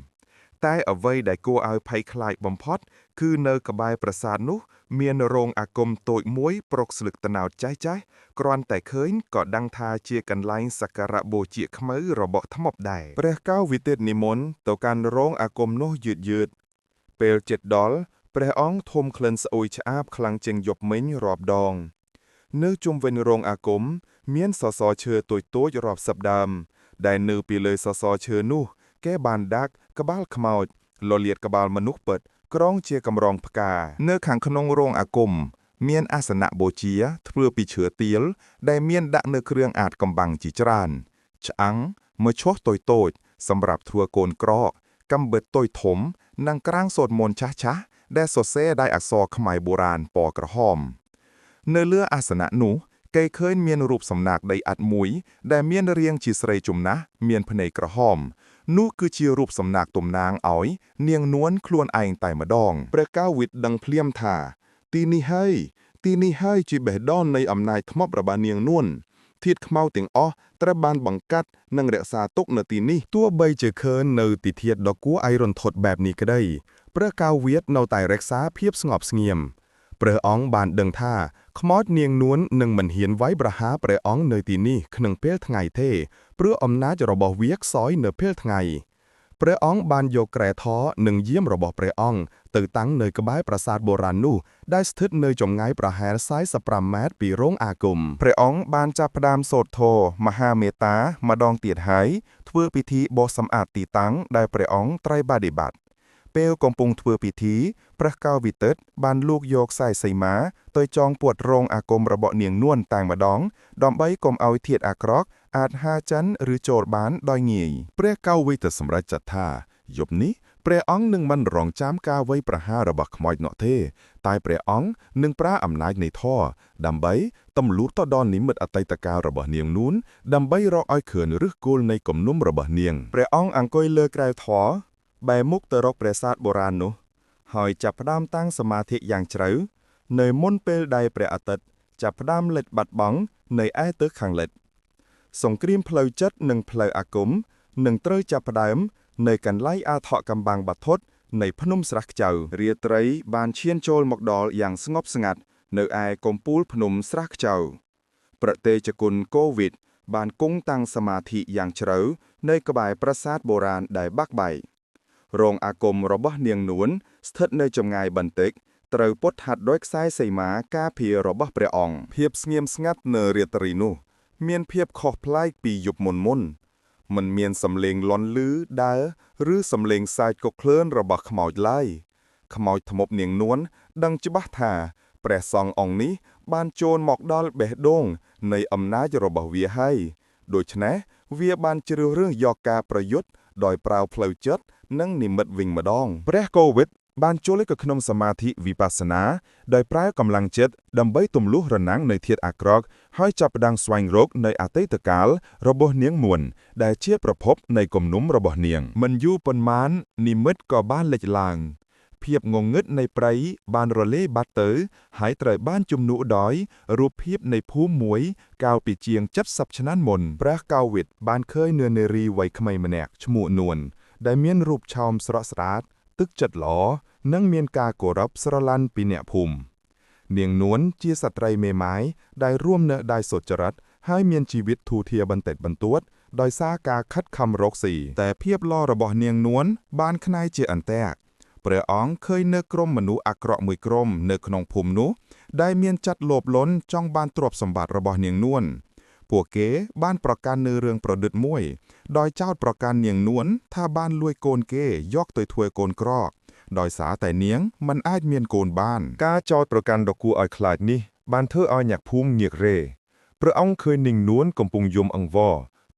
តែអ្វីដែលគួរឲ្យភ័យខ្លាចបំផុតគឺនៅក្បែរប្រាសាទនោះមានរោងអាគមតូចមួយប្រកស្លឹកត្នោតចាស់គ្រាន់តែឃើញក៏ដឹងថាជាកន្លែងសក្ការៈបូជាខ្មៅរបស់ថ្មដែរព្រះកៅវិទិតនិមន្តទៅកាន់រោងអាគមនោះយឺតពេលជិតដល់ព្រះអង្គធំក្លិនស្អុយឆ្អាបខ្លាំងជាងយប់មិញរាប់ដងនៅជុំវិញរោងអាគមមានសសរឈើតូចរាប់សិបដើមដែលនៅពីលើសសរឈើនោះគេបានដាក់ក្បាលខ្មោចលលាតក្បាលមនុស្សពិតក្រងជាកម្រងផ្កានៅខាងក្នុងរោងអាគមមានអាសនៈបូជាធ្វើពីឈើទាលដែលមានដាក់នៅគ្រឿងអាថកំបាំងជាច្រើនឆ្អឹងមឈូសតូចសម្រាប់ធ្វើកូនក្រកកំបិតតូចធំនិងក្រាំងសូត្រមន្តចាស់ដែលសរសេរដោយអក្សរខ្មែរបុរាណពណ៌ក្រហមនៅលើអាសនៈនោះគេឃើញមានរូបសំណាកដីឥដ្ឋមួយដែលមានរាងជាស្រីជំនះមានភ្នែកក្រហមនោះគឺជារូបសំណាកទំនាងឲ្យនាងនួនខ្លួនឯងតែម្ដងព្រះកៅវិតដឹងភ្លាមថាទីនេះហើយជាបេះដូងនៃអំណាចថ្មរបស់នាងនួនធាតុខ្មៅទាំងអស់ត្រូវបានបង្កាត់និងរក្សាទុកនៅទីនេះទោះបីជាឃើញនៅទីធាតុដ៏គួរឲ្យរន្ធត់បែបនេះក្តីព្រះកៅវិតនៅតែរក្សាភាពស្ងប់ស្ងៀមព្រះអង្គបានដឹងថាខ្មោចនាងនួននឹងមិនហ៊ានវាយប្រហារព្រះអង្គនៅទីនេះក្នុងពេលថ្ងៃទេព្រោះអំណាចរបស់វាខ្សោយនៅពេលថ្ងៃព្រះអង្គបានយកក្រែធរនិងយាមរបស់ព្រះអង្គទៅតាំងនៅក្បែរប្រាសាទបុរាណនោះដែលស្ថិតនៅចម្ងាយប្រហែល45ម៉ែត្រពីរោងអាគមព្រះអង្គបានចាប់ផ្ដើមសូត្រធម៌មហាមេត្តាម្ដងទៀតហើយធ្វើពិធីបោសសម្អាតទីតាំងដែលព្រះអង្គត្រូវបដិបត្តិពេលកំពុងធ្វើពិធីព្រះកៅវិទិតបានលូកយកខ្សែសីមាទៅចងពាត់រោងអាគមរបស់នាងនួនតែម្ដងដើម្បីកុំឲ្យធាតុអាក្រក់អាចហាចិនឬចូលបានដោយងាយព្រះកៅវិទិតសម្រេចចិត្តថាយប់នេះព្រះអង្គនឹងមិនរងចាំការវាយប្រហាររបស់ខ្មោចនោះទេតែព្រះអង្គនឹងប្រើអំណាចនៃធម៌ដើម្បីទម្លូតទៅដល់និមិត្តអតីតកាលរបស់នាងនួនដើម្បីរកឲ្យឃើញឫសគល់នៃគំនុំរបស់នាងព្រះអង្គអង្គុយលើក្រែធរបែរមុខទៅរកប្រាសាទបុរាណនោះហើយចាប់ផ្ដើមតាំងសមាធិយ៉ាងជ្រៅនៅមុនពេលដែលព្រះអាទិត្យចាប់ផ្ដើមលិចបាត់បង់នៅឯទិសខាងលិចសង្គ្រាមផ្លូវចិត្តនិងផ្លូវអាគមនឹងត្រូវចាប់ផ្ដើមនៅកន្លែងអាថកកំបាំងបាធុតនៃភ្នំស្រះខ្ចៅរាត្រីបានឈានចូលមកដល់យ៉ាងស្ងប់ស្ងាត់នៅឯកំពូលភ្នំស្រះខ្ចៅប្រតេជគុណកូវិតបានគង់តាំងសមាធិយ៉ាងជ្រៅនៅក្បែរប្រាសាទបុរាណដែលបាក់បែករោងអាគមរបស់នាងនួនស្ថិតនៅចម្ងាយបន្តិចត្រូវពុតហាត់ដោយខ្សែសីមាការពាររបស់ព្រះអង្គភាពស្ងៀមស្ងាត់នៅរាត្រីនោះមានភាពខុសប្លែកពីយប់មុន มันเมียนสำเลงล้อนลื้อได้หรือสำเลงสายกกเคลื่อนระบาขมอยไล่ขมอยทมบเนียงนวลดังจิบะถาแปรซององนี้บ้านโจรหมอกดอลเบะดงในอำนาจระบาเวียให้โดยฉะนั้นเวียบ้านเจริญเรื่องยอกาประยุทธ์โดยเปล่าเพลาจัดนั่งนิมิตวิ่งมาดองแปรโควิดบ้านโจเล็กกับขนมสมาธิวิปัสสนาโดยปลายกำลังเจ็ดดำใบตุ่มลุระนังในเทียดอากรอกให้จับดังสวายรกในอาเตตกาลระบบเนียงมวลได้เชียประพบในกลมนุ่มระบบเนียงมันอยู่ปนมานนิมิตก่อบ้านเล็กลางเพียบงงงึดในไพรบ้านโรเล่บัตเตอร์หายไตรบ้านจุมนุดอยรูปเพียบในภูมิมวยกาวปีเจียงจับสับชนะมนพระกาวิดบ้านเคยเนือเนรีไว้ขมายมแนกชมูนวลได้เมียนรูปชาวมสระสราดตึกจัดหลอนั่งเมียนกาโกรับสระลันปีเนภูมิเนียงนวลเจียสัตไรเมไม้ได้ร่วมเนได้สดจรัสให้เมียนชีวิตทูเทียบันเต็ดบันตวดโดยซากาคัดคำรกสีแต่เพียบล่อระบอเนียงนวลบ้านขนายเจอันแตกเปรอองเคยเนกรมมนุอักระมือกรมเนขนองภูมินุได้เมียนจัดโลบล้นจ้องบ้านตรวจสมบัติระบอเนียงนวลพวกเก๋บ้านประการเนเรืองประดุดมวยดอยเจ้าประการเนียงนวลถ้าบ้านลวยโกนเก๋ยอกตัวถวยโกนกรอกดอยสาแต่เนียงมันอาจเมียนโกนบ้านกาจอยประกันดอกกูออยคลาดนี่บ้านเธอออยอยากภูมิเงียกเรพระองค์เคยนิ่งนวลกำปุงยมอังวอ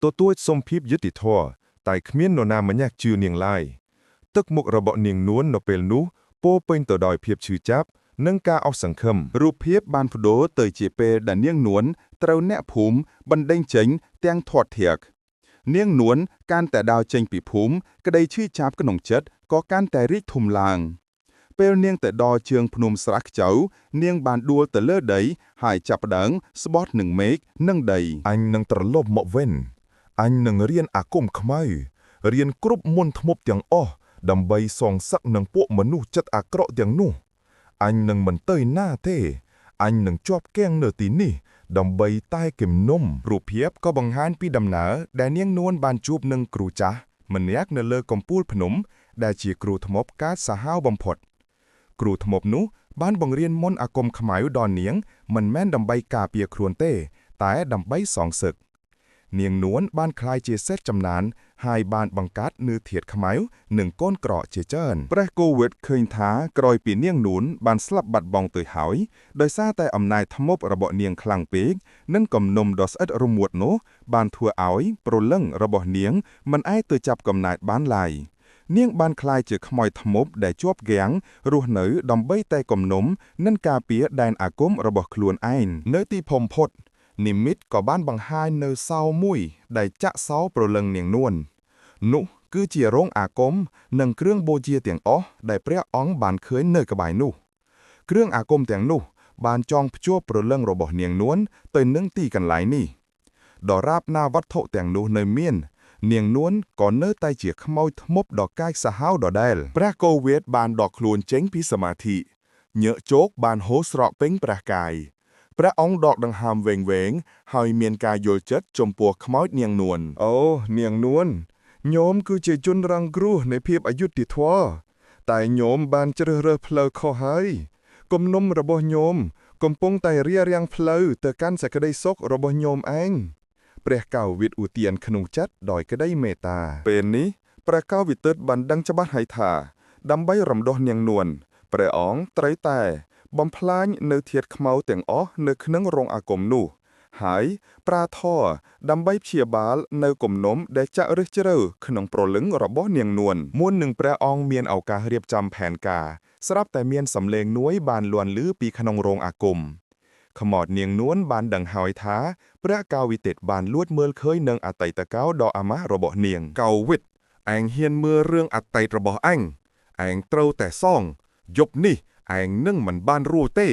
ตัวสมพิบยึดติดท่อแต่ขมิ้นโนนามันอยากจือเนียงไลตึกมุกระเบาะเนียงนวลนเปลนุโปเป็นตัวดอยเพียบชื่อจับนังกาเอาสังคมรูปเพียบบานพโดเตยเจเปดันเนียงนวลเตราแนะภูมิบันเด้งเจ๋งแตงถอดเถียกเนียงนวลการแต่ดาวเจงปีภูมิก็ได้ชื่อจับขนมเจ็ดก็การแต่ริทุมลางเปลเนียงแต่ดอเชืองพนมสรักเจ้าเนียงบานดัวแต่เลิศใดหายจับดังสปอต1 เมกนั่งใดอันนังตรลบเหมาะเว้นอันนังเรียนอาคมขมายเรียนกรุบมนทมบอย่างอ้อดำใบซองสักนังพวกมนุษย์จัดอากระอย่างนู่อันนังมันเตยหน้าเต้อันนังจอบแกงเนตีนี่ดำใบใต้เข็มนมรูปเพียบก็บังหานปีดำหนาแดเนียงนวลบานจูบนังครูจ้ามันยักเนเลอกอมปูดพนมได้เชียครูทมบกาสาห้าวบำพดครูทมบนุบ้านบังเรียนมนอากมขมายดอนเนียงมันแม่นดำใบกาเปียครวนเต้แต่ดำใบสองศึกเนียงนวลบ้านคลายเจเซตจำนานหายบ้านบังกัดนือเถียดขมาย1 ก้นเกราะเจเจินแปรโกเวดเคยท้ากรอยปีเนียงหนุนบ้านสลับบัดบองเตยหายโดยซาแต่อำนายทมบระเบาะเนียงคลังปีกนั่นกำนมดอสเอ็ดรมวดโนบ้านทัวเอาโปรเล่งระเบาะเนียงมันไอเตยจับกำนายบ้านลายเนียงบ้านคลายเจอขมอยทมบได้จวบแกงรูเหนือดำใบแต่กำนมนั่นกาเปียแดนอากมระเบาะคลวนไอเนื้อตีพมพดนิมิตก่อบ้านบังไฮเนอเศร้ามุยได้จะเศร้าโปรเล่งเนียงนวลนุคือเจียรงอากมหนึ่งเครื่องโบเจียเตียงอ้อได้เปรี้ยอ้องบานเคยเนยกระบายนุเครื่องอากมเตียงนุบานจองพจั่วโปรเล่งระบบเนียงนวลเตยนึ่งตีกันหลายนี่ดอราบหน้าวัดโถเตียงนุเนยเมียนเนียงนวลก่อนเนื้อไตเจียขโมยทมบดอกไก่สะห้าวดอกแดลพระโกเวทบานดอกคลวนเจ้งพิสมาธิเนื้อโจกบานโฮสระเป้งประกายพระองค์ดอกดังหามเวงเวงหอยเมียนกายโยจัดจมปัวขโมยเนียงนวลโอ้เนียงนวลโยมคือเจจุนรังกรูในเพียบอายุติทว่าแต่โยมบานเจริญเพลเข้าให้กมนมระบบโยมกมปงไตเรียเรียงเพลเตอกันสักได้ซกระบบโยมเองเปรเก่าวิดอุเตียนขนุจัดดอยก็ได้เมตาเป็นนี้เปรเก่าวิดเติดบันดังจะบ้านไหถาดำใบรำดอเนียงนวลเปรอ๋องไตรแต่บำพลายเนื้อเทียดขมเอาเตียงอ้อเนื้อขนึงรงอากมนูหายปลาท่อดำใบเชียบาลเนื้อกลมนมได้จะรึเจริญขนมโปรลึงระบบเนียงนวลม้วนหนึ่งแปรอองเมียนเอากาเรียบจำแผนกาสรับแต่เมียนสำเลงน้วยบานลวนลื้อปีขนงโรงอากมขมอดเนียงนวลบานดังหอยท้าพระกาวิเตตบานลวดเมื่อเคยเนืองอัตไตตะเก้าดออามะระบบเนียงเกาวิดแองเฮียนเมื่อเรื่องอัตไตระบบอังแองเต้าแต่ซ่องยบนี่แองนึ่งมันบ้านรูเต้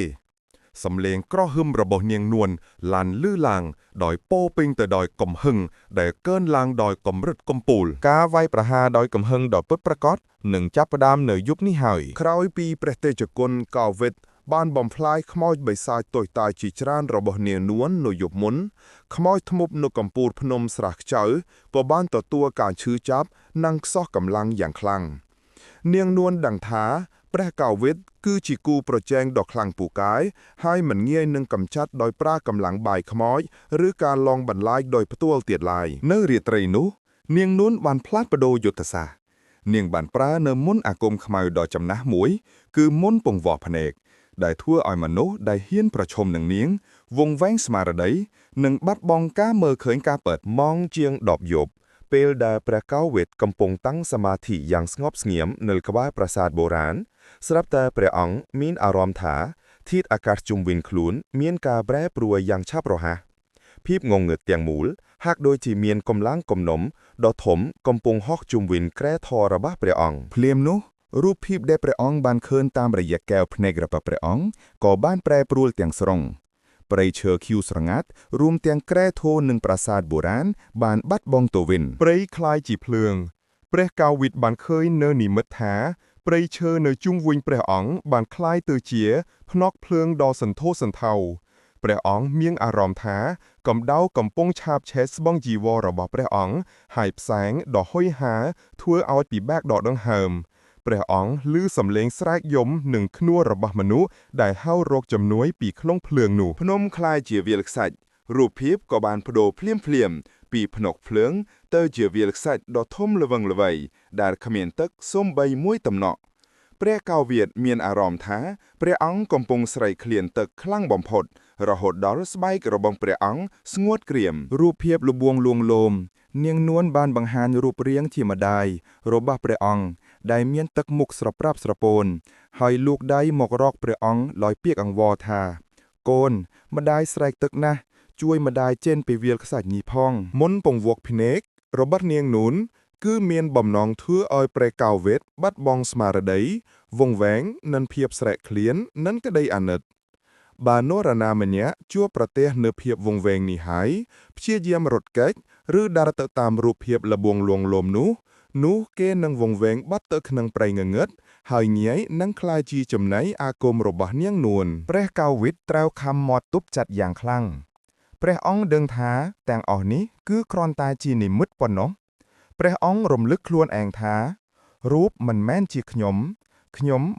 สำเลงกระหึมระบบเนียงนวลลันลื้อลางดอยโป้ปิงแต่ดอยกลมหึงแต่เกินลางดอยกลมรึดกลมปูลกาไวประหาดอยกลมหึงดอยปึ๊ดประกอบหนึ่งจับประดามเหนือยุบนี่หายคราวปีประเทศจกลเกาเวทบ้านบอมพลายขโมยใบสายตัวตายจีจรานระบบเนียงนวลหน่วยยุบมุนขโมยทมุบนกำปูดพนมสรักเจ้าก็บ้านต่อตัวการชื่อจับนั่งซอกกำลังอย่างคลั่งเนียงนวลดังท้าแปรเก่าเวทคือจีกูประแจงดอกคลังปูกายให้มันเงียนึงกำชัดโดยปรากำลังบ่ายขโมยหรือการลองบรรลัยโดยพตัวเตียดลายเนื้อเรียตรีนุ នាងនួនបានផ្លាស់ប្ដូរយុទ្ធសាស្ត្រនាងបានប្រើនៅមន្តអាគមខ្មៅដ៏ចំណាស់មួយគឺមន្តពង្វាស់ភ្នែកដែលធ្វើឲ្យមនុស្សដែលហ៊ានប្រឈមនឹងនាងវង្វេងស្មារតីនិងបាត់បង់ការមើលឃើញការពិតម៉ោងជាង10យប់ពេលដែលព្រះកៅវិទកំពុងតាំងសមាធិយ៉ាងស្ងប់ស្ងៀមនៅក្បែរប្រាសាទបុរាណស្រាប់តែព្រះអង្គមានអារម្មណ៍ថាធាតុអាកាសជុំវិញខ្លួនមានការប្រែប្រួលយ៉ាងឆាប់រហ័សភាពងងឹតទាំងមូលហាក់ដូចជាមានកម្លាំងគំនុំដ៏ធំកំពុងហោះជុំវិញក្រែធររបស់ព្រះអង្គភ្លាមនោះរូបភាពដែលព្រះអង្គបានឃើញតាមរយៈកែវភ្នែករបស់ព្រះអង្គក៏បានប្រែប្រួលទាំងស្រុងព្រៃឈើខៀវស្រងាត់រួមទាំងក្រែធរនិងប្រាសាទបុរាណបានបាត់បង់ទៅវិញព្រៃคล้ายជាភ្លើងព្រះកៅវិទបានឃើញនៅនិមិត្តថាព្រៃឈើនៅជុំវិញព្រះអង្គបានคล้ายទៅជាភ្នក់ភ្លើងដ៏សន្ធោសន្ធៅព្រះអង្គមានអារម្មណ៍ថាកម្ដៅកំពុងឆាបឆេះស្បង់ជីវររបស់ព្រះអង្គហើយផ្សែងដ៏ហុយហាធ្វើឲ្យពិបាកដកដង្ហើមព្រះអង្គឮសំឡេងស្រែកយំនិងខ្នួររបស់មនុស្សដែលហៅរកជំនួយពីក្នុងភ្លើងនោះភ្នំคล้ายជាវាលខ្សាច់រូបភាពក៏បានប្ដូរភ្លាមពីភ្នក់ភ្លើងទៅជាវាលខ្សាច់ដ៏ធំល្វឹងល្វើយដែលគ្មានទឹកសូម្បីមួយតំណក់ព្រះកៅវិទមានអារម្មណ៍ថាព្រះអង្គកំពុងស្រែកឃ្លានទឹកខ្លាំងបំផុតរហូតដល់ស្បែករបស់ព្រះអង្គស្ងួតក្រៀមរូបភាពលួងលួងលោមនាងនួនបានបង្ហាញរូបរាងជាម្ដាយរបស់ព្រះអង្គដែលមានទឹកមុខស្រប្រាប់ស្រពោនហើយលូកដៃមករកព្រះអង្គលយពាក្យអង្វរថាកូនម្ដាយស្រែកទឹកណាស់ជួយម្ដាយចេញពីវាលខ្សាច់នេះផងមុនពង្វក់ភ្នែករបស់នាងនួនគឺមានបំណងធ្វើឲ្យព្រះកៅវិទបាត់បង់ស្មារតីវង្វេងនិងភាពស្រែកឃ្លាននិងក្តីអាណិតបើនរណាម្នាក់ជួបប្រទះនៅភាពវង្វេងនេះហើយព្យាយាមរត់គេចឬដើរទៅតាមរូបភាពលួងលួងលោមនោះគេនឹងវង្វេងបាត់ទៅក្នុងព្រៃងងឹតហើយងាយនឹងក្លាយជាចំណីអាគមរបស់នាងនួនព្រះកៅវិទត្រូវខំមាត់ទប់ចិត្តយ៉ាងខ្លាំងព្រះអង្គដឹងថាទាំងអស់នេះគឺគ្រាន់តែជានិមិត្តប៉ុណ្ណោះព្រះអង្គរំលឹកខ្លួនឯងថារូបមិនមែនជាខ្ញុំ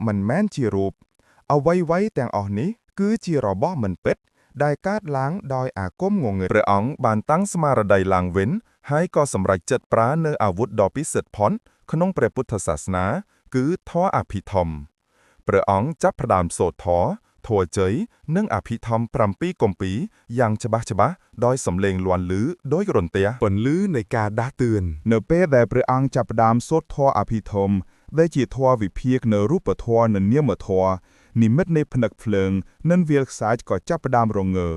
មិនមែនជារូបអ្វីៗទាំងអស់នេះគឺជារបស់មិនពិតដែលកើតឡើងដោយអាគមងងឹតព្រះអង្គបានតាំងស្មារតីឡើងវិញហើយក៏សម្រេចចិត្តប្រើនៅអាវុធដ៏ពិសិដ្ឋផុតក្នុងព្រះពុទ្ធសាសនាគឺធម៌អភិធម្មព្រះអង្គចាប់ផ្ដើមសូត្រធម៌ជ័យនិងអភិធម្ម7គម្ពីរយ៉ាងច្បាស់ដោយសំឡេងលាន់ឮដោយរន្ទះពន្លឺនៃការដាស់តឿននៅពេលដែលព្រះអង្គចាប់ផ្ដើមសូត្រធម៌អភិធម្មដែលជាធម៌វិភាគនៅរូបធម៌និងនាមធម៌និមិត្តនៃភ្នែកភ្លើងនិងវាលខ្សាច់ក៏ចាប់ផ្ដើមរងើ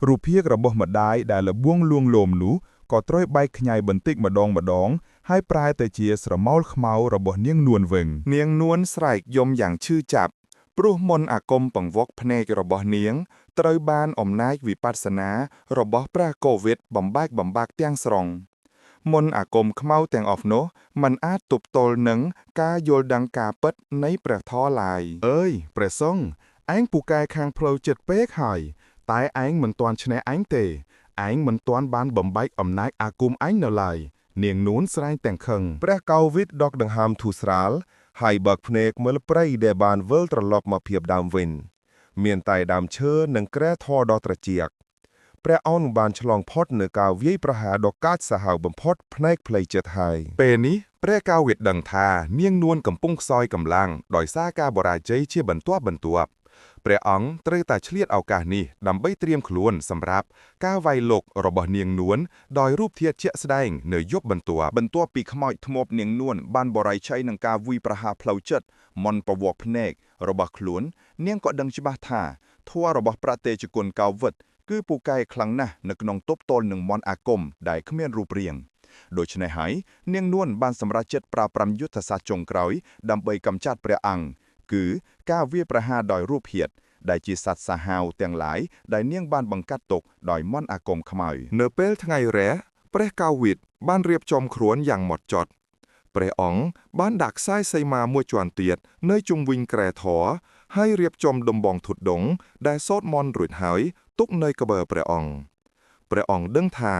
រូបភាពរបស់ម្ដាយដែលលួងលួងលោមនោះក៏ត្រូវបែកខ្ញែបន្តិចម្ដងហើយប្រែទៅជាស្រមោលខ្មៅរបស់នាងនួនវិញនាងនួនស្រែកយំយ៉ាងឈឺចាប់ព្រោះមន្តអាគមពង្វក់ភ្នែករបស់នាងត្រូវបានអំណាចវិបស្សនារបស់ព្រះកៅវិទបំបាក់ទាំងស្រុងមន្តអាគមខ្មៅទាំងអស់នោះมันអាចទប់ទល់នឹងការយល់ដឹងការពិតនៃព្រះធម៌ឡើយអើយព្រះសង្ឃឯងពូកែខាងផ្លូវចិត្តពេកហើយតែឯងមិនទាន់ឈ្នះឯងទេឯងមិនទាន់បានបំបែកអំណាចអាគមឯងនៅឡើយនាងនួនស្រែកទាំងខឹងព្រះកៅវិទដកដង្ហើមធូរស្រាលហើយបើកភ្នែកមើលព្រៃដែលបានវិលត្រឡប់មកភាពដើមវិញមានតែដើមឈើនិងក្រែធរដ៏ត្រជាក់ព្រះអង្គបានឆ្លងផុតនៅការវាយប្រហារដ៏កាចសាហាវបំផុតផ្នែកផ្លូវចិត្តហើយពេលនេះព្រះកៅវិទដឹងថានាងនួនកំពុងខ្សោយកម្លាំងដោយសារការបរាជ័យជាបន្ទាប់ព្រះអង្គត្រូវតែឆ្លៀតឱកាសនេះដើម្បីត្រៀមខ្លួនសម្រាប់ការវាយលុករបស់នាងនួនដោយរូបធាតុជាក់ស្ដែងនៅយប់បន្ទាប់ពីខ្មោចធ្មប់នាងនួនបានបរាជ័យនឹងការវាយប្រហារផ្លូវចិត្តមន្តពង្វក់ភ្នែករបស់ខ្លួននាងក៏ដឹងច្បាស់ថាធម៌របស់ប្រតិជគុណកៅវិទគឺពូកែខ្លាំងណាស់នៅក្នុងទប់ទល់នឹងមន្តអាគមដែលគ្មានរូបរាងដូច្នេះហើយនាងនួនបានសម្រេចចិត្តប្រើប្រាំយុទ្ធសាស្ត្រចុងក្រោយដើម្បីកម្ចាត់ព្រះអង្គគឺការវាយប្រហារដោយរូបធាតុដែលជាសត្វសាហាវទាំងឡាយដែលនាងបានបង្កាត់ទុកដោយមន្តអាគមខ្មៅនៅពេលថ្ងៃរះព្រះកៅវិទបានរៀបចំខ្លួនយ៉ាងហ្មត់ចត់ព្រះអង្គបានដាក់ខ្សែសីមាមួយជាន់ទៀតនៅជុំវិញក្រែធរហើយរៀបចំដំបងធុតដងដែលសូត្រមន្តរួចហើយទុកនៅក្បែរព្រះអង្គដឹងថា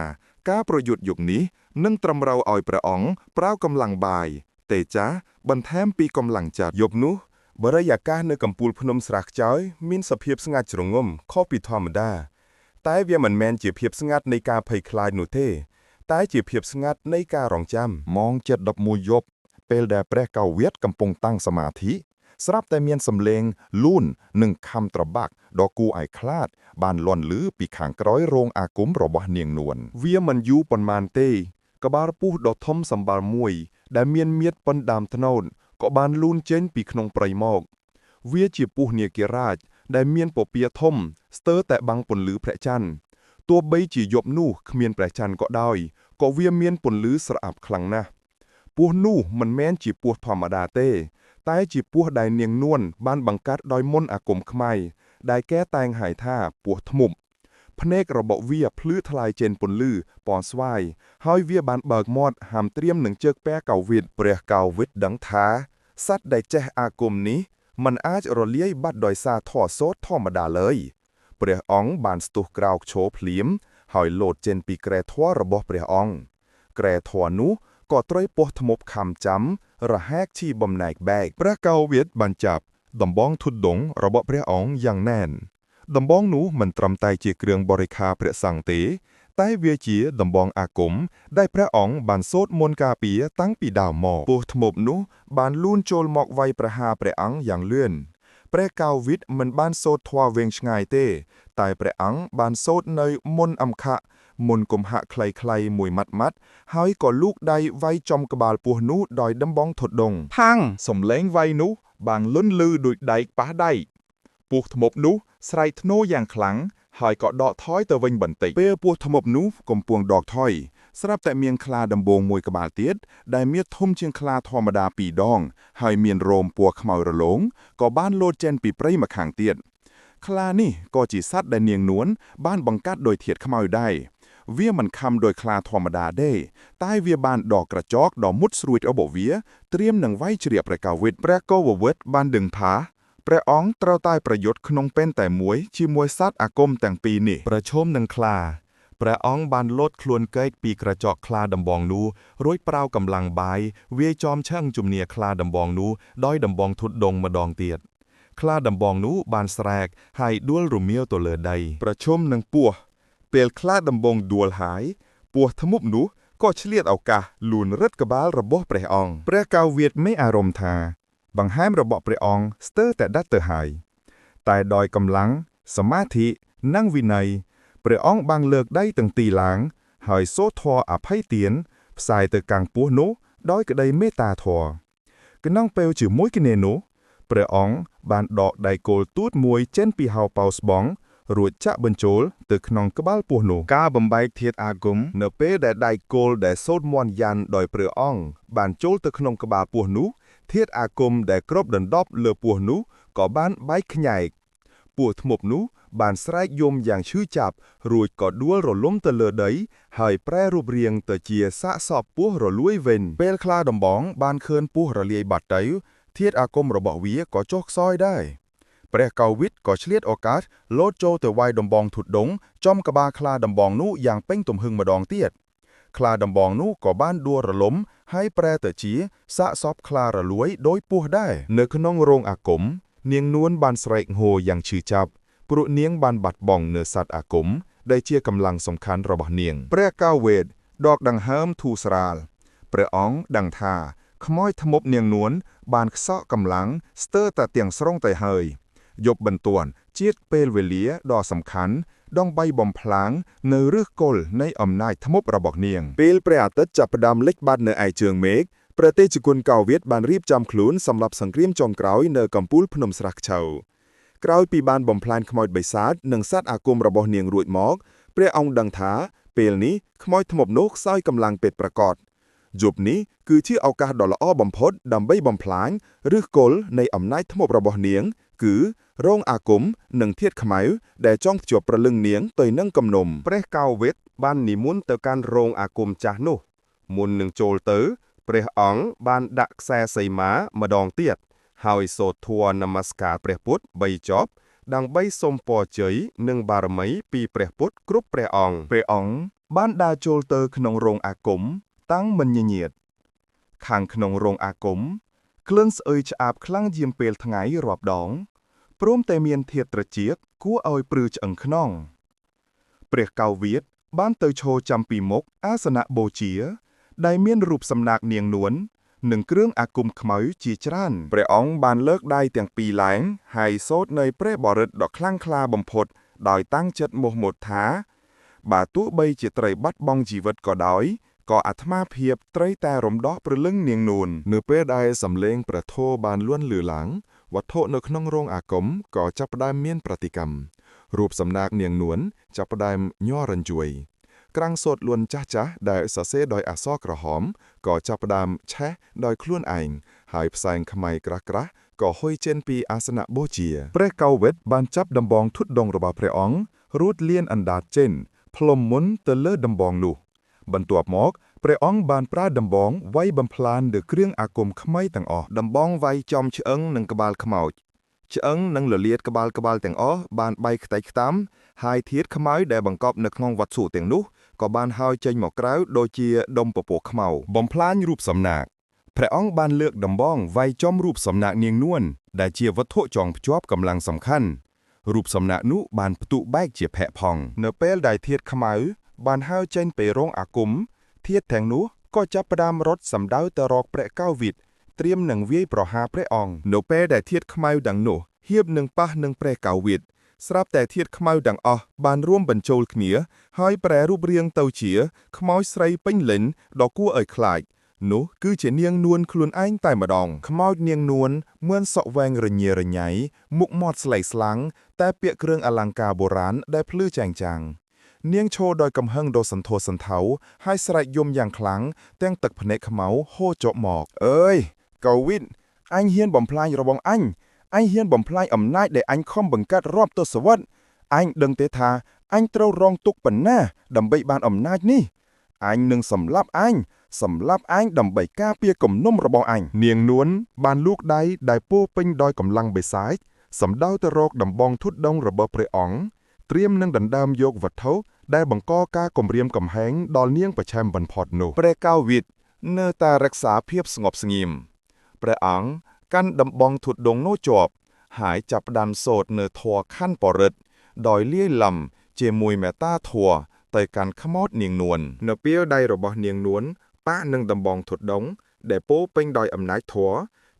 ការប្រយុទ្ធយប់នេះនឹងត្រឹមត្រូវឲ្យព្រះអង្គប្រើកម្លាំងបាយទេចាបន្ថែមពីកម្លាំងចិត្តយប់នោះបរិយាកាសនៅកំពូលភ្នំស្រះខ្ចោយមានសភាពស្ងាត់ជ្រងំខុសពីធម្មតាតែវាមិនមែនជាភាពស្ងាត់នៃការភ័យខ្លាចនោះទេ តែជាភាពស្ងាត់នៃការរងចាំម៉ោង7:11យប់ពេលដែលព្រះកៅវៀតកំពុងតាំងសមាធិស្រាប់តែមានសំឡេងលូននិងខំត្របាក់ដ៏គួរឲ្យខ្លាចបានលាន់ឮពីខាងក្រោយរោងអាគមរបស់នាងនួនវាមិនយូរប៉ុន្មានទេក្បាលពស់ដ៏ធំសម្បើមមួយដែលមានមៀតប៉ុនដើមត្នោតក៏បានលូនចេញពីក្នុងព្រៃមកវាជាពស់នាគារាជដែលមានពពាធំស្ទើរតែបាំងពន្លឺព្រះច័ន្ទទោះបីជាយប់នោះគ្មានព្រះច័ន្ទក៏ដោយក៏វាមានពន្លឺស្រអាប់ខ្លាំងណាស់ពស់នោះមិនមែនជាពស់ធម្មតាទេតែជាពស់ដែលនាងនួនបានបង្កាត់ដោយមន្តអាគមខ្មែរដែលគេតែងហៅថាពស់ធ្មប់ភ្នែករបស់វាភ្លឺថ្លាយចេញពន្លឺពណ៌ស្វាយហើយវាបានបើកមាត់ហាមត្រៀមនឹងជើកពែកៅវិតព្រះកៅវិតដឹងថាសត្វដែលចេះអាគមនេះมันអាចរលាយបាត់ដោយសារធម៌សូត្រធម្មតាឡើយព្រះអង្គបានស្ទុះក្រោកឈរភ្លាមហើយលោតចេញពីក្រែធម៌របស់ព្រះអង្គក្រែធម៌នោះក៏ត្រូវពោះធ្មប់ខំចាំរហែកឈីបំណែកបែកព្រះកៅវិតបានចាប់ដំបងធុដងរបស់ព្រះអង្គយ៉ាងណែនដំបងនោះមិនត្រឹមតែជាគ្រឿងបរិក្ខារព្រះសង្ឃទេតែវាជាដំបងអាគមដែលព្រះអង្គបានសូត្រមន្តការពារតាំងពីដើមមកពស់ធ្មប់នោះបានលូនចូលមកវាយប្រហារព្រះអង្គយ៉ាងលឿនព្រះកៅវិតមិនបានសូត្រធម៌វែងឆ្ងាយទេតែព្រះអង្គបានសូត្រនៅមន្តអំខៈមន្តគំហៈខ្លីៗមួយម៉ាត់ហើយក៏លូកដៃវាយចំក្បាលពស់នោះដោយដំបងធុដងផាំងសំឡេងវាយនោះបានលន់លឺដូចដែកប៉ះដែកពស់ធ្មប់នោះស្រែកធ្នោយ៉ាងខ្លាំងហើយក៏ដកថយទៅវិញបន្តិចពេលពស់ធ្មប់នោះកំពុងដកថយស្រាប់តែមានខ្លាដំបងមួយក្បាលទៀតដែលមានធំជាងខ្លាធម្មតា2ដងហើយមានរោមពណ៌ខ្មៅរលោងក៏បានលោតចេញពីព្រៃម្ខាងទៀតខ្លានេះក៏ជាសត្វដែលនាងនួនបានបង្កាត់ដោយធាតុខ្មៅដែរវាមិនខំដោយខ្លាធម្មតាទេតែវាបានដកក្រចកដ៏មុតស្រួចរបស់វាត្រៀមនឹងវាយជ្រាបព្រះកៅវិតព្រះកៅវិតបានដឹងថាព្រះអង្គត្រូវតែប្រយុទ្ធក្នុងពេលតែមួយជាមួយសត្វអាគមទាំងពីរនេះប្រឈមនឹងខ្លាព្រះអង្គបានលោតខ្លួនកែកពីក្រចកខ្លាដំបងនោះរួចប្រោកម្លាំងបាយវាយចំឆឹងជំនាខ្លាដំបងនោះដោយដំបងធុដងម្ដងទៀតខ្លាដំបងនោះបានស្រែកហើយដួលរមៀលទៅលើដីប្រឈមនឹងពស់ពេលខ្លាដំបងដួលហើយពស់ធ្មប់នោះក៏ឆ្លៀតឱកាសលួនរឹតក្បាលរបស់ព្រះអង្គព្រះកៅវិតមានអារម្មណ៍ថាបង្ហាមរបស់ព្រះអង្គស្ទើរតែដាច់ទៅហើយតែដោយកម្លាំងសមាធិនិងវិន័យព្រះអង្គបានលើកដៃទាំងទីឡើងហើយសូត្រធម៌អភ័យទានផ្សាយទៅកាន់ពស់នោះដោយក្តីមេត្តាធម៌ក្នុងពេលជាមួយគ្នានោះព្រះអង្គបានដកដៃគោលទូតមួយចេញពីហៅប៉ៅស្បង់រួចចាក់បញ្ចូលទៅក្នុងក្បាលពស់នោះការបំបែកធាតុអាគមនៅពេលដែលដៃគោលដែលសូត្រមន្តយ៉ាន់ដោយព្រះអង្គបានចូលទៅក្នុងក្បាលពស់នោះធាតុអាគមដែលគ្របដណ្ដប់លើពស់នោះក៏បានបែកខ្ញែកពស់ធ្មប់នោះបានស្រែកយំយ៉ាងឈឺចាប់រួចក៏ដួលរលំទៅលើដីហើយប្រែរូបរាងទៅជាសាកសពពស់រលួយវិញពេលខ្លាដំបងបានឃើញពស់រលាយបាត់ទៅធាតុអាគមរបស់វាក៏ចុះខ្សោយដែរព្រះកៅវិតក៏ឆ្លៀតឱកាសលោតចូលទៅវាយដំបងធុដងចំក្បាលខ្លាដំបងនោះយ៉ាងពេញទំហឹងម្ដងទៀតខ្លាដំបងនោះក៏បានដួលរលំហើយប្រែទៅជាសាកសពខ្លារលួយដោយពស់ដែរនៅក្នុងរោងអាគមនាងនួនបានស្រែកហូរយ៉ាងឈឺចាប់ព្រោះនាងបានបាត់បង់នូវសត្វអាគមដែលជាកម្លាំងសំខាន់របស់នាងព្រះកៅវិតដកដង្ហើមធូរស្រាលព្រះអង្គដឹងថាខ្មោចធ្មប់នាងនួនបានខ្សក់កម្លាំងស្ទើរតែទាំងស្រុងទៅហើយយប់បន្ទាន់ជាតិពេលវេលាដ៏សំខាន់ដងបីបំផ្លាងនៅឫសគល់នៃអំណាចធ្មប់របស់នាងពេលព្រះអាទិត្យចាប់ផ្ដើមលិចបាត់នៅឯជើងមេឃព្រះតេជគុណកៅវិតបានរៀបចំខ្លួនសម្រាប់សង្គ្រាមចុងក្រោយនៅកំពូលភ្នំស្រះខ្ចៅក្រោយពីបានបំផ្លាញខ្មោចបិសាចនិងសត្វអាគមរបស់នាងរួចមកព្រះអង្គដឹងថាពេលនេះខ្មោចធ្មប់នោះខ្សោយកម្លាំងពិតប្រាកដយប់នេះគឺជាឱកាសដ៏ល្អបំផុតដើម្បីបំផ្លាញឫសគល់នៃអំណាចធ្មប់របស់នាងគឺរោងអាគមនិងធាតុខ្មៅដែលចងភ្ជាប់ព្រលឹងនាងទៅនឹងគំនុំព្រះកៅវិតបាននិមន្តទៅកាន់រោងអាគមចាស់នោះមុននឹងចូលទៅព្រះអង្គបានដាក់ខ្សែសីមាម្ដងទៀតហើយសូត្រធម៌នមស្ការព្រះពុទ្ធ3ចប់ដើម្បីសូមពរជ័យនិងបារមីពីព្រះពុទ្ធគ្រប់ព្រះអង្គបានដើរចូលទៅក្នុងរោងអាគមតាំងមិនញញៀតខាងក្នុងរោងអាគមក្លិនស្អុយឆ្អាបខ្លាំងជាងពេលថ្ងៃរាប់ដងព្រមតែមានធាតុត្រចៀកគួរឲ្យព្រឺឆ្អឹងខ្នងព្រះកៅវិត បានទៅឈរចាំពីមុខអាសនៈបូជាដែលមានរូបសំណាកនាងនួននិងគ្រឿងអាគមខ្មៅជាច្រើនព្រះអង្គបានលើកដៃទាំងពីរឡើងហើយសូត្រនៃព្រះបរិត្តដ៏ខ្លាំងក្លាបំផុតដោយតាំងចិត្តមោះមុតថាបើទោះបីជាត្រីបាត់បង់ជីវិតក៏ដោយក៏អាត្មាភាពត្រីតែរំដោះព្រលឹងនាងនួននៅពេលដែលសំឡេងព្រះធម៌បានលួនលឺឡើងវត្ថុនៅក្នុងរោងអាគមក៏ចាប់ផ្ដើមមានប្រតិកម្មរូបសំណាកនាងនួនចាប់ផ្ដើមញ័ររញ្ជួយក្រាំងសូត្រលួនចាស់ៗដែលសរសេរដោយអក្សរក្រហមក៏ចាប់ផ្ដើមឆេះដោយខ្លួនឯងហើយផ្សែងខ្មៅក្រាស់ៗក៏ហុយចេញពីអាសនៈបូជាព្រះកៅវិតបានចាប់ដំបងធុតដងរបស់ព្រះអង្គរួតលៀនអណ្ដាតចេញផ្លុំមុនទៅលើដំបងនោះបន្ទាប់មកព្រះអង្គបានប្រើដំបងវាយបំផ្លាញលើគ្រឿងអាគមខ្មៅទាំងអស់ដំបងវាយចំឆ្អឹងនិងក្បាលខ្មោចឆ្អឹងនិងលលាតក្បាលទាំងអស់បានបែកខ្ទេចខ្តាមហើយធាតុខ្មៅដែលបង្កប់នៅក្នុងវត្ថុទាំងនោះក៏បានហើរចេញមកក្រៅដូចជាដុំពពកខ្មៅបំផ្លាញរូបសំណាកព្រះអង្គបានលើកដំបងវាយចំរូបសំណាកនាងនួនដែលជាវត្ថុចងភ្ជាប់កម្លាំងសំខាន់រូបសំណាកនោះបានផ្ទុះបែកជាភែកផងនៅពេលដែលធាតុខ្មៅបានហើរចេញពីរោងអាគមធាតុទាំងនោះក៏ចាប់ផ្ដើមរត់សម្ដៅទៅរកព្រះកៅវិតត្រៀមនឹងវាយប្រហារព្រះអង្គនៅពេលដែលធាតុខ្មៅទាំងនោះហៀបនឹងប៉ះនឹងព្រះកៅវិតស្រាប់តែធាតុខ្មៅទាំងអស់បានរួមបញ្ចូលគ្នាហើយប្រែរូបរាងទៅជាខ្មោចស្រីពេញលេញដ៏គួរឲ្យខ្លាចនោះគឺជានាងនួនខ្លួនឯងតែម្ដងខ្មោចនាងនួនមឿនសក់វែងរញ៉េរញ៉ៃមុខមាត់ស្លេកស្លាំងតែពាក់គ្រឿងអលង្ការបុរាណដែលភ្លឺចែងចាំងនាងឈរដោយកំហឹងដ៏សន្ធោសន្ធៅហើយស្រែកយំយ៉ាងខ្លាំងទាំងទឹកភ្នែកខ្មៅហូរចុះមកអើយកៅវិតអញហ៊ានបំផ្លាញរបងអញហ៊ានបំផ្លាញអំណាចដែលអញខំបង្កើតរាប់ទសវត្សរ៍អញដឹងទេថាអញត្រូវរងទុក្ខប៉ុណ្ណាដើម្បីបានអំណាចនេះអញនឹងសម្លាប់អញដើម្បីការពារគំនុំរបស់អញនាងនួនបានលូកដៃដែលពោពេញដោយកម្លាំងបិសាចសម្ដៅទៅរកដំបងធុតដងរបស់ព្រះអង្គត្រៀមនឹងដណ្ដើមយកវត្ថុដែលបង្កការគំរាមកំហែងដល់នាងប្រឆាំបំផុតនោះព្រះកៅវិតនៅតែរក្សាភាពស្ងប់ស្ងៀមព្រះអង្គកាន់ដំបងធុតដងនោះជាប់ហើយចាប់ផ្ដើមសូត្រនៅធម៌ខណ្ឌបរិត្តដោយលាយឡំជាមួយមេត្តាធម៌ទៅកាន់ខ្មោចនាងនួននៅពេលដៃរបស់នាងនួនប៉ះនឹងដំបងធុតដងដែលពោពេញដោយអំណាចធម៌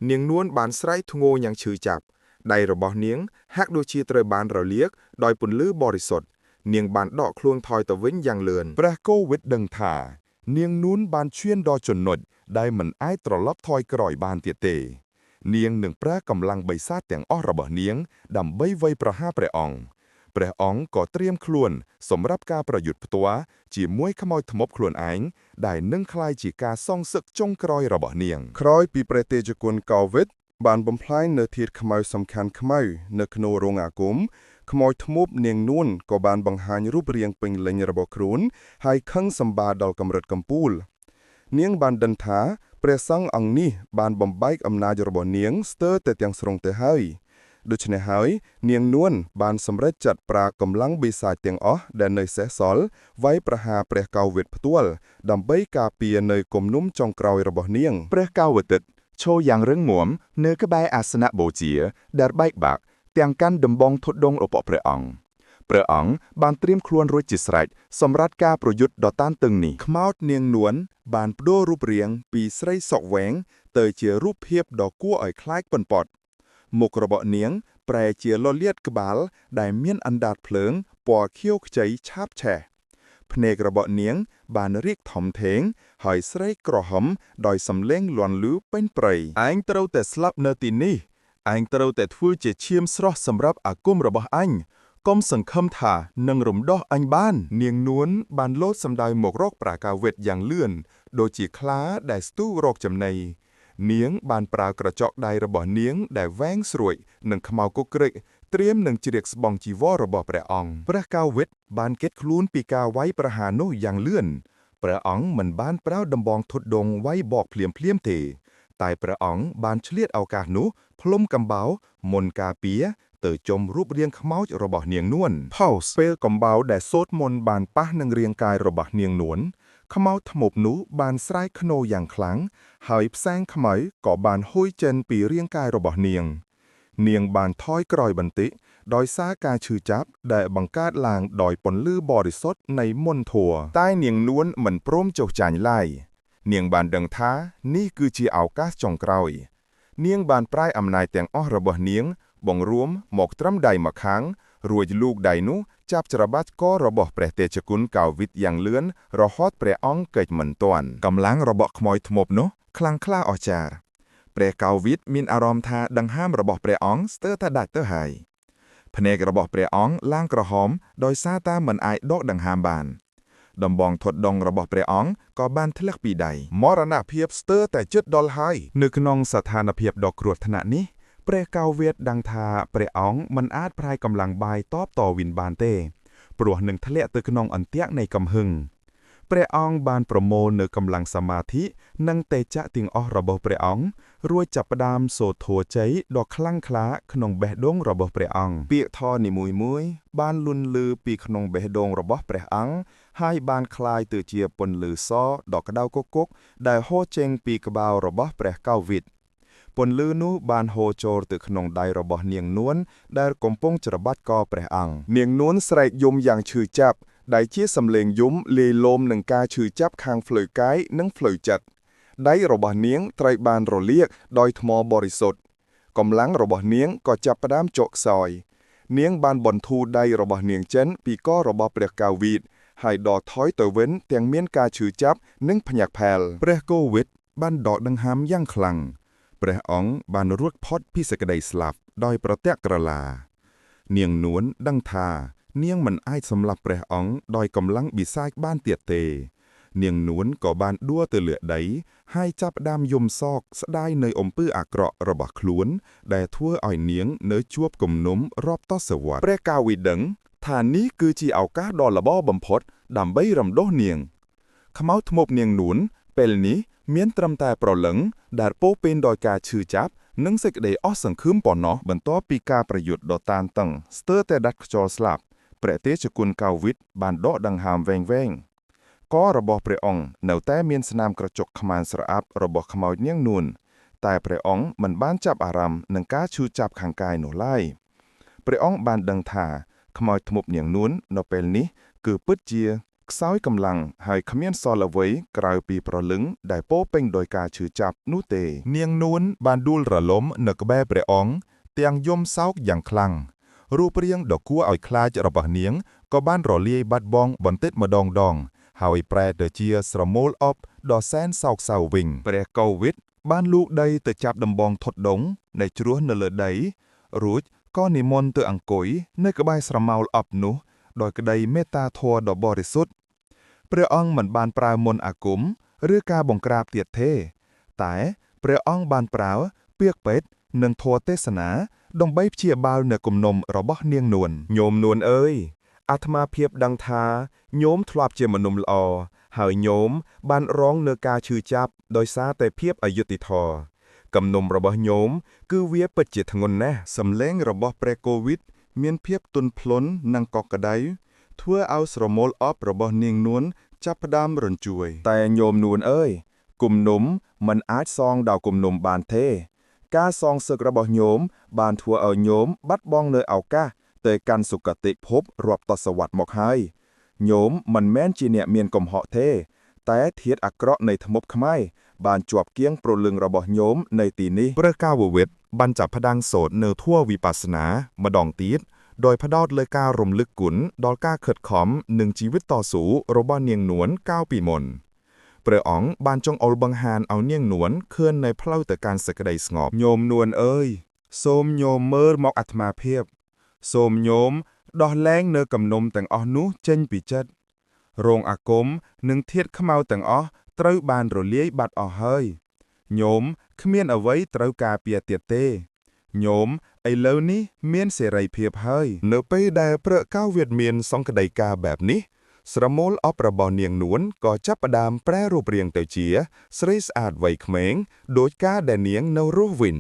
នាងនួនបានស្រែកធ្ងោយ៉ាងឈឺចាប់ដៃរបស់នាងហាក់ដូចជាត្រូវបានរលាកដោយពន្លឺបរិសុទ្ធនាងបានដកខ្លួនថយទៅវិញយ៉ាងលឿនព្រះគោវិតដឹងថានាងនួនបានឈានដល់ចំណុចដែលមិនអាចត្រឡប់ថយក្រោយបានទៀតទេនាងនឹងប្រើកម្លាំងបិសាចទាំងអស់របស់នាងដើម្បីវាយប្រហារព្រះអង្គក៏ត្រៀមខ្លួនសម្រាប់ការប្រយុទ្ធផ្ទាល់ជាមួយខ្មោចធ្មប់ខ្លួនឯងដែលនឹងក្លាយជាការសងសឹកចុងក្រោយរបស់នាងក្រោយពីព្រះតេជគុណកៅវិតបានបំផ្លាញនៅធាតុខ្មៅសំខាន់ខ្មៅនៅក្នុងរោងអាគមខ្មោចធ្មប់នាងនួនក៏បានបង្ហាញរូបរាងពេញលេញរបស់ខ្លួនហើយខឹងសម្បាដល់កម្រិតកំពូលនាងបានដឹងថាព្រះសង្ឃអង្គនេះបានបំបែកអំណាចរបស់នាងស្ទើរតែទាំងស្រុងទៅហើយដូច្នេះហើយនាងនួនបានសម្រេចចាត់ប្រើកម្លាំងបិសាចទាំងអស់ដែលនៅសេសសល់វាយប្រហារព្រះកៅវិតផ្ទាល់ដើម្បីការពារនៅគំនុំចុងក្រោយរបស់នាងព្រះកៅវិតឈរយ៉ាងរឹងមាំនៅក្បែរអាសនៈបូជាដែលបែកបាក់ទាំងកាន់ដំបងធុតដងរបស់ព្រះអង្គបានត្រៀមខ្លួនរួចជាស្រេចសម្រាប់ការប្រយុទ្ធដ៏តានតឹងនេះខ្មោចនាងនួនបានប្តូររូបរាងពីស្រីសក់វែងទៅជារូបភាពដ៏គួរឲ្យខ្លាចប៉ុនប៉ុតមុខរបស់នាងប្រែជាលលាតក្បាលដែលមានអណ្ដាតភ្លើងពណ៌ខៀវខ្ចីឆាបឆេះភ្នែករបស់នាងបានរីកធំធេងហើយស្រែកក្រហមដោយសំឡេងលាន់លឺពេញព្រៃឯងត្រូវតែស្លាប់នៅទីនេះឯងត្រូវតែធ្វើជាឈាមស្រស់សម្រាប់អាគមរបស់អញកុំសង្ឃឹមថានឹងរំដោះអញបាននាងនួនបានលោតសម្ដៅមករកប្រាកាវិតយ៉ាងលឿនដូចជាខ្លាដែលស្ទុះរកចំណីនាងបានប្រើក្រចកដៃរបស់នាងដែលវែងស្រួចនិងខ្មៅគុក្រិកត្រៀមនឹងជ្រៀកស្បង់ជីវររបស់ព្រះអង្គព្រះកៅវិតបានគេចខ្លួនពីការវាយប្រហារនោះយ៉ាងលឿនព្រះអង្គមិនបានប្រើដំបងធុតដងវាយបកភ្លាមទេតែព្រះអង្គបានឆ្លៀតឱកាសនោះផ្លុំកំបោរមុនការពារទៅចុំរូបរាងខ្មោចរបស់នាងនួនពេលកំបោរដែលសូត្រមន្តបានប៉ះនឹងរាងកាយរបស់នាងនួនខ្មោចធ្មប់នោះបានស្រែកឃ្នោយ៉ាងខ្លាំងហើយផ្សែងខ្មៅក៏បានហុយចេញពីរាងកាយរបស់នាងបានថយក្រោយបន្តិច ដោយសារការឈឺចាប់ដែលបង្កើតឡើងដោយពន្លឺបរិសុទ្ធនៃមន្តធម៌តែនាងនួនមិនព្រមចុះចាញ់ឡើយនាងបានដឹងថានេះគឺជាឱកាសចុងក្រោយនាងបានប្រាយអំណាចទាំងអស់របស់នាងបង្រួមមកត្រឹមដៃម្ខាងរួចលូកដៃនោះចាប់ច្របាច់ករបស់ព្រះតេជគុណកោវិតយ៉ាងលឿនរហូតព្រះអង្គកិច្ចមិនទាន់កម្លាំងរបស់ខ្មោចធ្មប់នោះខ្លាំងក្លាអស្ចារ្យព្រះកោវិតមានអារម្មណ៍ថាដង្ហើមរបស់ព្រះអង្គស្ទើរតែដាច់ទៅហើយភ្នែករបស់ព្រះអង្គឡើងក្រហមដោយសារតែមិនអាចដកដង្ហើមបានដំបងធាត់ដងរបស់ព្រះអង្គក៏បានធ្លាក់ពីដៃមរណភាពស្ទើរតែជិតដល់ហើយនៅក្នុងស្ថានភាពដ៏គ្រោះថ្នាក់នេះព្រះកោវិតដឹងថាព្រះអង្គមិនអាចប្រាយកម្លាំងបាយតបតវិនបានទេព្រោះនឹងធ្លាក់ទៅក្នុងអន្ទាក់នៃកំហឹងព្រះអង្គបានប្រមូលនៅកម្លាំងសមាធិនិងទេចៈទាំងអស់របស់ព្រះអង្គរួចចាប់ផ្ដើមសូត្រធម៌ជ័យដ៏ខ្លាំងក្លាក្នុងបេះដូងរបស់ព្រះអង្គពាក្យធម៌នីមួយៗបានលន្លឺពីក្នុងបេះដូងរបស់ព្រះអង្គហើយបានคล้ายទៅជាពន្លឺសដ៏ក្តៅគគុកដែលហូរចេញពីក្បាលរបស់ព្រះកោវិតពន្លឺនោះបានហូរចូលទៅក្នុងដៃរបស់នាងនួនដែលកំពុងច្របាច់កព្រះអង្គនាងនួនស្រែកយំយ៉ាងឈឺចាប់ដែលជាសំឡេងយំលាយឡំនឹងការឈឺចាប់ខាងផ្លូវកាយនិងផ្លូវចិត្តដៃរបស់នាងត្រូវបានរលាកដោយថ្មបរិសុទ្ធកម្លាំងរបស់នាងក៏ចាប់ផ្ដើមចុកខ្សោយនាងបានបន្ធូរដៃរបស់នាងចិនពីករបស់ព្រះកោវិតហើយដកថយទៅវិញទាំងមានការឈឺចាប់និងភ្ញាក់ផែលព្រះកោវិតបានដកដង្ហើមយ៉ាងខ្លាំងព្រះអង្គបានរួចផុតពីសេចក្តីស្លាប់ដោយប្រទាក់ក្រឡានាងនួនដឹងថានាងមិនអាចសម្លាប់ព្រះអង្គដោយកម្លាំងបិសាចបានទៀតទេនាងនួនក៏បានដួលទៅលើដីហើយចាប់ផ្ដើមយំសោកស្ដាយនៅអំពើអាក្រក់របស់ខ្លួនដែលធ្វើឲ្យនាងនៅជួបគំនុំរាប់ទសវត្សរ៍ព្រះកោវិតដឹងថានេះគឺជាឱកាសដ៏ល្អបំផុតដើម្បីរំដោះនាងខ្មោចធ្មប់នាងនួនពេលនេះមានត្រឹមតែប្រលឹងដែលពោពេញដោយការឈឺចាប់និងសេចក្តីអស់សង្ឃឹមប៉ុណ្ណោះបន្ទាប់ពីការប្រយុទ្ធដ៏តានតឹងស្ទើរតែដាច់ខ្យល់ស្លាប់ព្រះតេជគុណកោវិតបានដកដង្ហើមវែងករបស់ព្រះអង្គនៅតែមានស្នាមក្រចុកខ្មានស្រអាប់របស់ខ្មោចនាងនួនតែព្រះអង្គមិនបានចាប់អារម្មណ៍នឹងការឈឺចាប់ខាងកាយនោះឡើយព្រះអង្គបានដឹងថាខ្មោចធ្មប់នាងនួននៅពេលនេះគឺពិតជាខ្សោយកម្លាំងហើយគ្មានសល់អ្វីក្រៅពីប្រលឹងដែលពោពេញដោយការឈឺចាប់នោះទេនាងនួនបានដួលរលំនៅក្បែរព្រះអង្គទាំងយំសោកយ៉ាងខ្លាំងរូបរាងដ៏គួរឲ្យខ្លាចរបស់នាងក៏បានរលាយបាត់បង់បន្តិចម្ដងហើយប្រែទៅជាស្រមូលអបដ៏សែនសោកសៅវិញព្រះកោវិតបានលូកដីទៅចាប់ដំបងធាត់ដងនៃជ្រោះនៅលើដីរួចក៏និមន្តទៅអង្គុយនៅក្បែរស្រមោលអបនោះដោយក្តីមេត្តាធម៌ដ៏បរិសុទ្ធព្រះអង្គមិនបានប្រើមន្តអាគមឬការបង្ក្រាបទៀតទេតែព្រះអង្គបានប្រើពាក្យពេចន៍និងធម៌ទេសនាដើម្បីព្យាបាលនៅគំនុំរបស់នាងនួនញោមនួនអើយអាត្មាភាពដឹងថាញោមធ្លាប់ជាមនុស្សល្អហើយញោមបានរងនឹងការឈឺចាប់ដោយសារតែភាពអយុត្តិធម៌គំនុំរបស់ញោមគឺវាពិតជាធ្ងន់ណាស់សំឡេងរបស់ព្រះកោវិតមានភាពទន់ភ្លន់និងកក់ក្ដៅធ្វើឲ្យស្រមូលអបរបស់នាងនួនចាប់ផ្ដើមរញ្ជួយតែញោមនួនអើយគំនុំមិនអាចសងដល់គំនុំបានទេការសងសឹករបស់ញោមបានធ្វើឲ្យញោមបាត់បង់នៅឱកាសទៅកាន់សុគតិភពរាប់ទសវត្សរ៍មកហើយញោមមិនមែនជាអ្នកមានកំហុសទេតែធាតុអាក្រក់នៃធ្មប់ខ្មែរបានជាប់គៀងប្រលឹងរបស់ញោមនៅទីនេះព្រះកោវិតបានចាប់ផ្ដើមសូត្រនៅធម៌វិបស្សនាម្ដងទៀតដោយផ្ដោតលើការរំលឹកគុណដល់ការខិតខំនិងជីវិតតស៊ូរបស់នាងនួនកាលពីមុនព្រះអង្គបានចង់អុលបង្ហាញឲ្យនាងនួនឃើញនៅផ្លូវទៅកាន់សេចក្តីស្ងប់ញោមនួនអើយសូមញោមមើលមកអាត្មាភាពសូមញោមដោះលែងនៅគំនុំទាំងអស់នោះចេញពីចិត្តរោងអាគមនិងធាតុខ្មៅទាំងអស់ត្រូវបានរលាយបាត់អស់ហើយញោមគ្មានអ្វីត្រូវការពារទៀតទេញោមឥឡូវនេះមានសេរីភាពហើយនៅពេលដែលព្រះកោវិតមានសង្កដីការបែបនេះស្រមូលអបរបស់នាងនួនក៏ចាប់ផ្ដើមប្រែរូបរាងទៅជាស្រីស្អាតវ័យក្មេងដោយការដែលនាងនៅរស់វិញ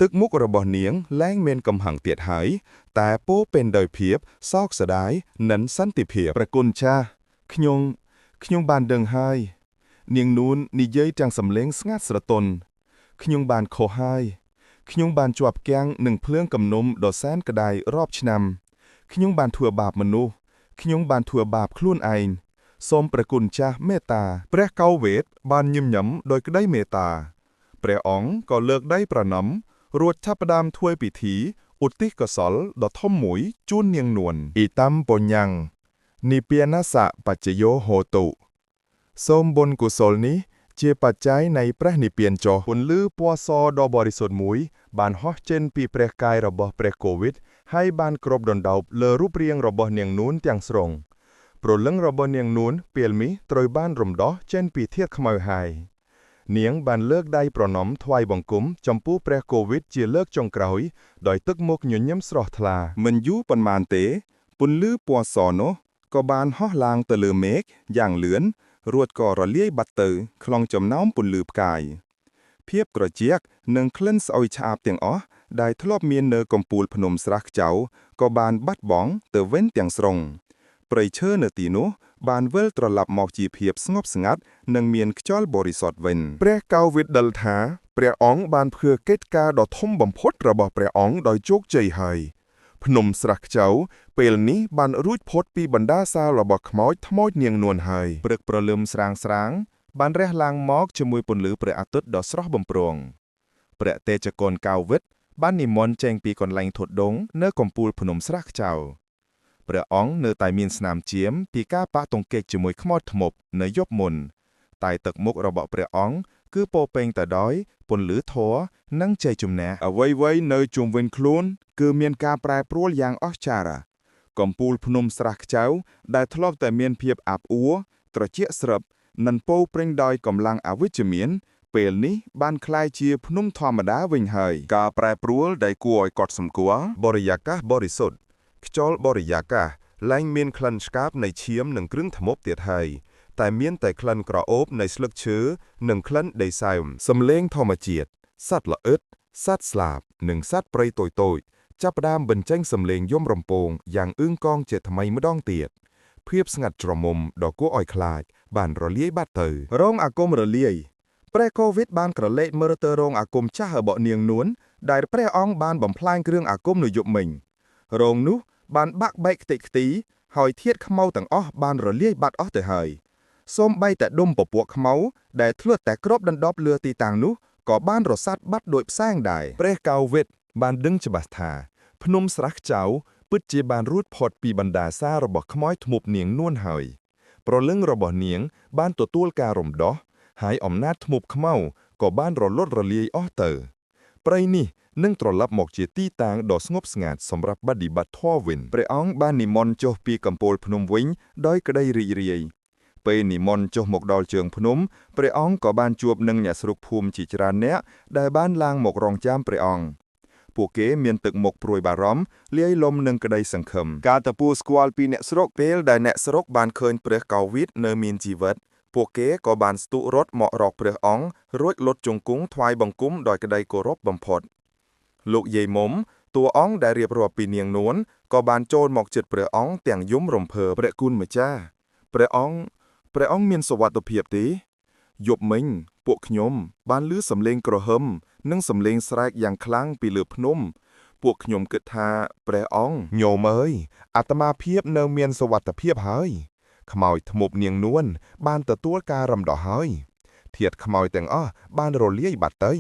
ទឹកមុខរបស់នាងលែងមានកំហឹងទៀតហើយតែពោពេញដោយភាពសោកស្ដាយនិងសន្តិភាពព្រះគុណចាស់ខ្ញុំបានដឹងហើយនាងនួននិយាយទាំងសំឡេងស្ងាត់ស្រទន់ខ្ញុំបានខុសហើយ ខ្ញុំបានជាប់គាំងនឹងភ្លើងកំនុំដ៏សែនក្តៅរាប់ឆ្នាំខ្ញុំបានធ្វើបាបមនុស្សខ្ញុំបានធ្វើបាបខ្លួនឯងសូមព្រះគុណចាស់មេត្តាព្រះកៅវេទបានញញឹមដោយក្តីមេត្តាព្រះអង្គក៏លើកដៃប្រណម្យរួចចាប់ផ្ដើមធ្វើពិធីឧទ្ទិសកុសលដ៏ធំមួយជូននាងនួនអ៊ីតាំបញ្ញាំងនិព្វានសៈបច្ចយោហោតុសូមបុណ្យកុសលនេះជាបច្ច័យនៃព្រះនិព្វានចុះពន្លឺពណ៌សដ៏បរិសុទ្ធមួយបានហោះចេញពីព្រះកាយរបស់ព្រះកូវីដហើយបានគ្របដណ្ដប់លើរូបរាងរបស់នាងនួនទាំងស្រុងព្រលឹងរបស់នាងនួនពេលនេះត្រូវបានរំដោះចេញពីធាតុខ្មៅហើយនាងបានលើកដៃប្រណម្យថ្វាយបង្គំចំពោះព្រះកូវីដជាលើកចុងក្រោយដោយទឹកមុខញញឹមស្រស់ថ្លាមិនយូរប៉ុន្មានទេពន្លឺពណ៌សនោះក៏បានហោះឡើងទៅលើមេឃយ៉ាងលឿនរួចក៏រលាយបាត់ទៅក្នុងចំណោមពន្លឺផ្កាយភាពត្រជាក់និងក្លិនស្អុយឆ្អាបទាំងអស់ដែលធ្លាប់មាននៅកំពូលភ្នំស្រះខ្ចៅក៏បានបាត់បង់ទៅវិញទាំងស្រុងព្រៃឈើនៅទីនោះបានវិលត្រឡប់មកជាភាពស្ងប់ស្ងាត់និងមានខ្យល់បរិសុទ្ធវិញព្រះកៅវិតដឹងថាព្រះអង្គបានធ្វើកិច្ចការដ៏ធំបំផុតរបស់ព្រះអង្គដោយជោគជ័យហើយភ្នំស្រះខ្ចៅពេលនេះបានរួចផុតពីបណ្ដាសាលរបស់ខ្មោចថ្មោចនាងនួនហើយព្រឹកព្រលឹមស្រាងបានរះឡើងមកជាមួយពន្លឺព្រះអាទិត្យដ៏ស្រស់បំព្រងព្រះតេជគុណកៅវិតបាននិមន្តចេញពីកន្លែងធុដងនៅកំពូលភ្នំស្រះខ្ចៅព្រះអង្គនៅតែមានស្នាមជាមពីការប៉ះទង្គិចជាមួយខ្មោចធ្មប់នៅយប់មុនតែទឹកមុខរបស់ព្រះអង្គគឺពោពេញទៅដោយពន្លឺធម៌និងជ័យជំនះអ្វីៗនៅជុំវិញខ្លួនគឺមានការប្រែប្រួលយ៉ាងអស្ចារ្យកំពូលភ្នំស្រះខ្ចៅដែលធ្លាប់តែមានភាពអាប់អួរត្រជាក់ស្រឹបនិងពោពេញដោយកម្លាំងអវិជ្ជមានពេលនេះបានក្លាយជាភ្នំធម្មតាវិញហើយការប្រែប្រួលដែលគួរឲ្យកត់សម្គាល់បរិយាកាសបរិសុទ្ធខ្យល់បរិយាកាសឡើងមានក្លិនឆ្កាបនៃឈាមនិងគ្រឿងធ្មប់ទៀតហើយតែមានតែក្លិនក្រអូបនៃស្លឹកឈើនិងក្លិនដីសើមសំឡេងធម្មជាតិសត្វល្អិតសត្វស្លាបនិងសត្វព្រៃតូចៗចាប់ផ្ដើមបញ្ចេញសំឡេងយំរំពងយ៉ាងអឿងកងជាថ្មីម្ដងទៀតភាពស្ងាត់ជ្រមុំដ៏គួរឲ្យខ្លាចបានរលាយបាត់ទៅរោងអាគមរលាយព្រះកូវីដបានក្រឡេកមើលទៅរោងអាគមចាស់របស់នាងនួនដែលព្រះអង្គបានបំផ្លាញគ្រឿងអាគមនៅយប់មិញរោងនោះបានបាក់បែកខ្ទេចខ្ទីហើយធាតុខ្មៅទាំងអស់បានរលាយបាត់អស់ទៅហើយសូម្បីតែដុំពពួកខ្មៅដែលធ្លាប់តែគ្របដណ្ដប់លើទីតាំងនោះក៏បានរសាត់បាត់ដោយផ្សែងដែរព្រះកៅវិតបានដឹងច្បាស់ថាភ្នំស្រះខ្ចៅពិតជាបានរួចផុតពីបណ្ដាសារបស់ខ្មោចធ្មប់នាងនួនហើយព្រលឹងរបស់នាងបានទទួលការរំដោះហើយអំណាចធ្មប់ខ្មៅក៏បានរលត់រលាយអស់ទៅព្រៃនេះនឹងត្រឡប់មកជាទីតាំងដ៏ស្ងប់ស្ងាត់សម្រាប់បដិបត្តិធម៌វិញព្រះអង្គបាននិមន្តចុះពីកំពូលភ្នំវិញដោយក្តីរីករាយពេលនិមន្តចុះមកដល់ជើងភ្នំព្រះអង្គក៏បានជួបនឹងអ្នកស្រុកភូមិជាច្រើននាក់ដែលបានឡើងមករងចាំព្រះអង្គពួកគេមានទឹកមុខព្រួយបារម្ភលាយលំនឹងក្តីសង្ឃឹមការទទួលស្គាល់ពីអ្នកស្រុកពេលដែលអ្នកស្រុកបានឃើញព្រះកៅវិតនៅមានជីវិតពួកគេក៏បានស្ទុះរត់មករកព្រះអង្គរួចលុតជង្គង់ថ្វាយបង្គំដោយក្តីគោរពបំផុតលោកយាយមុំតួអង្គដែលរៀបរាប់ពីនាងនួនក៏បានចូលមកជិតព្រះអង្គទាំងយំរំភើបព្រះគុណម្ចាស់ព្រះអង្គមានសុវត្ថិភាពទេយប់មិញពួកខ្ញុំបានឮសំឡេងក្រហមនិងសំឡេងស្រែកយ៉ាងខ្លាំងពីលើភ្នំពួកខ្ញុំគិតថាព្រះអង្គញោមអើយអាត្មាភាពនៅមានសុវត្ថិភាពហើយខ្មោចធ្មប់នាងនួនបានទទួលការរំដោះហើយធាតុខ្មោចទាំងអស់បានរលាយបាត់ទៅ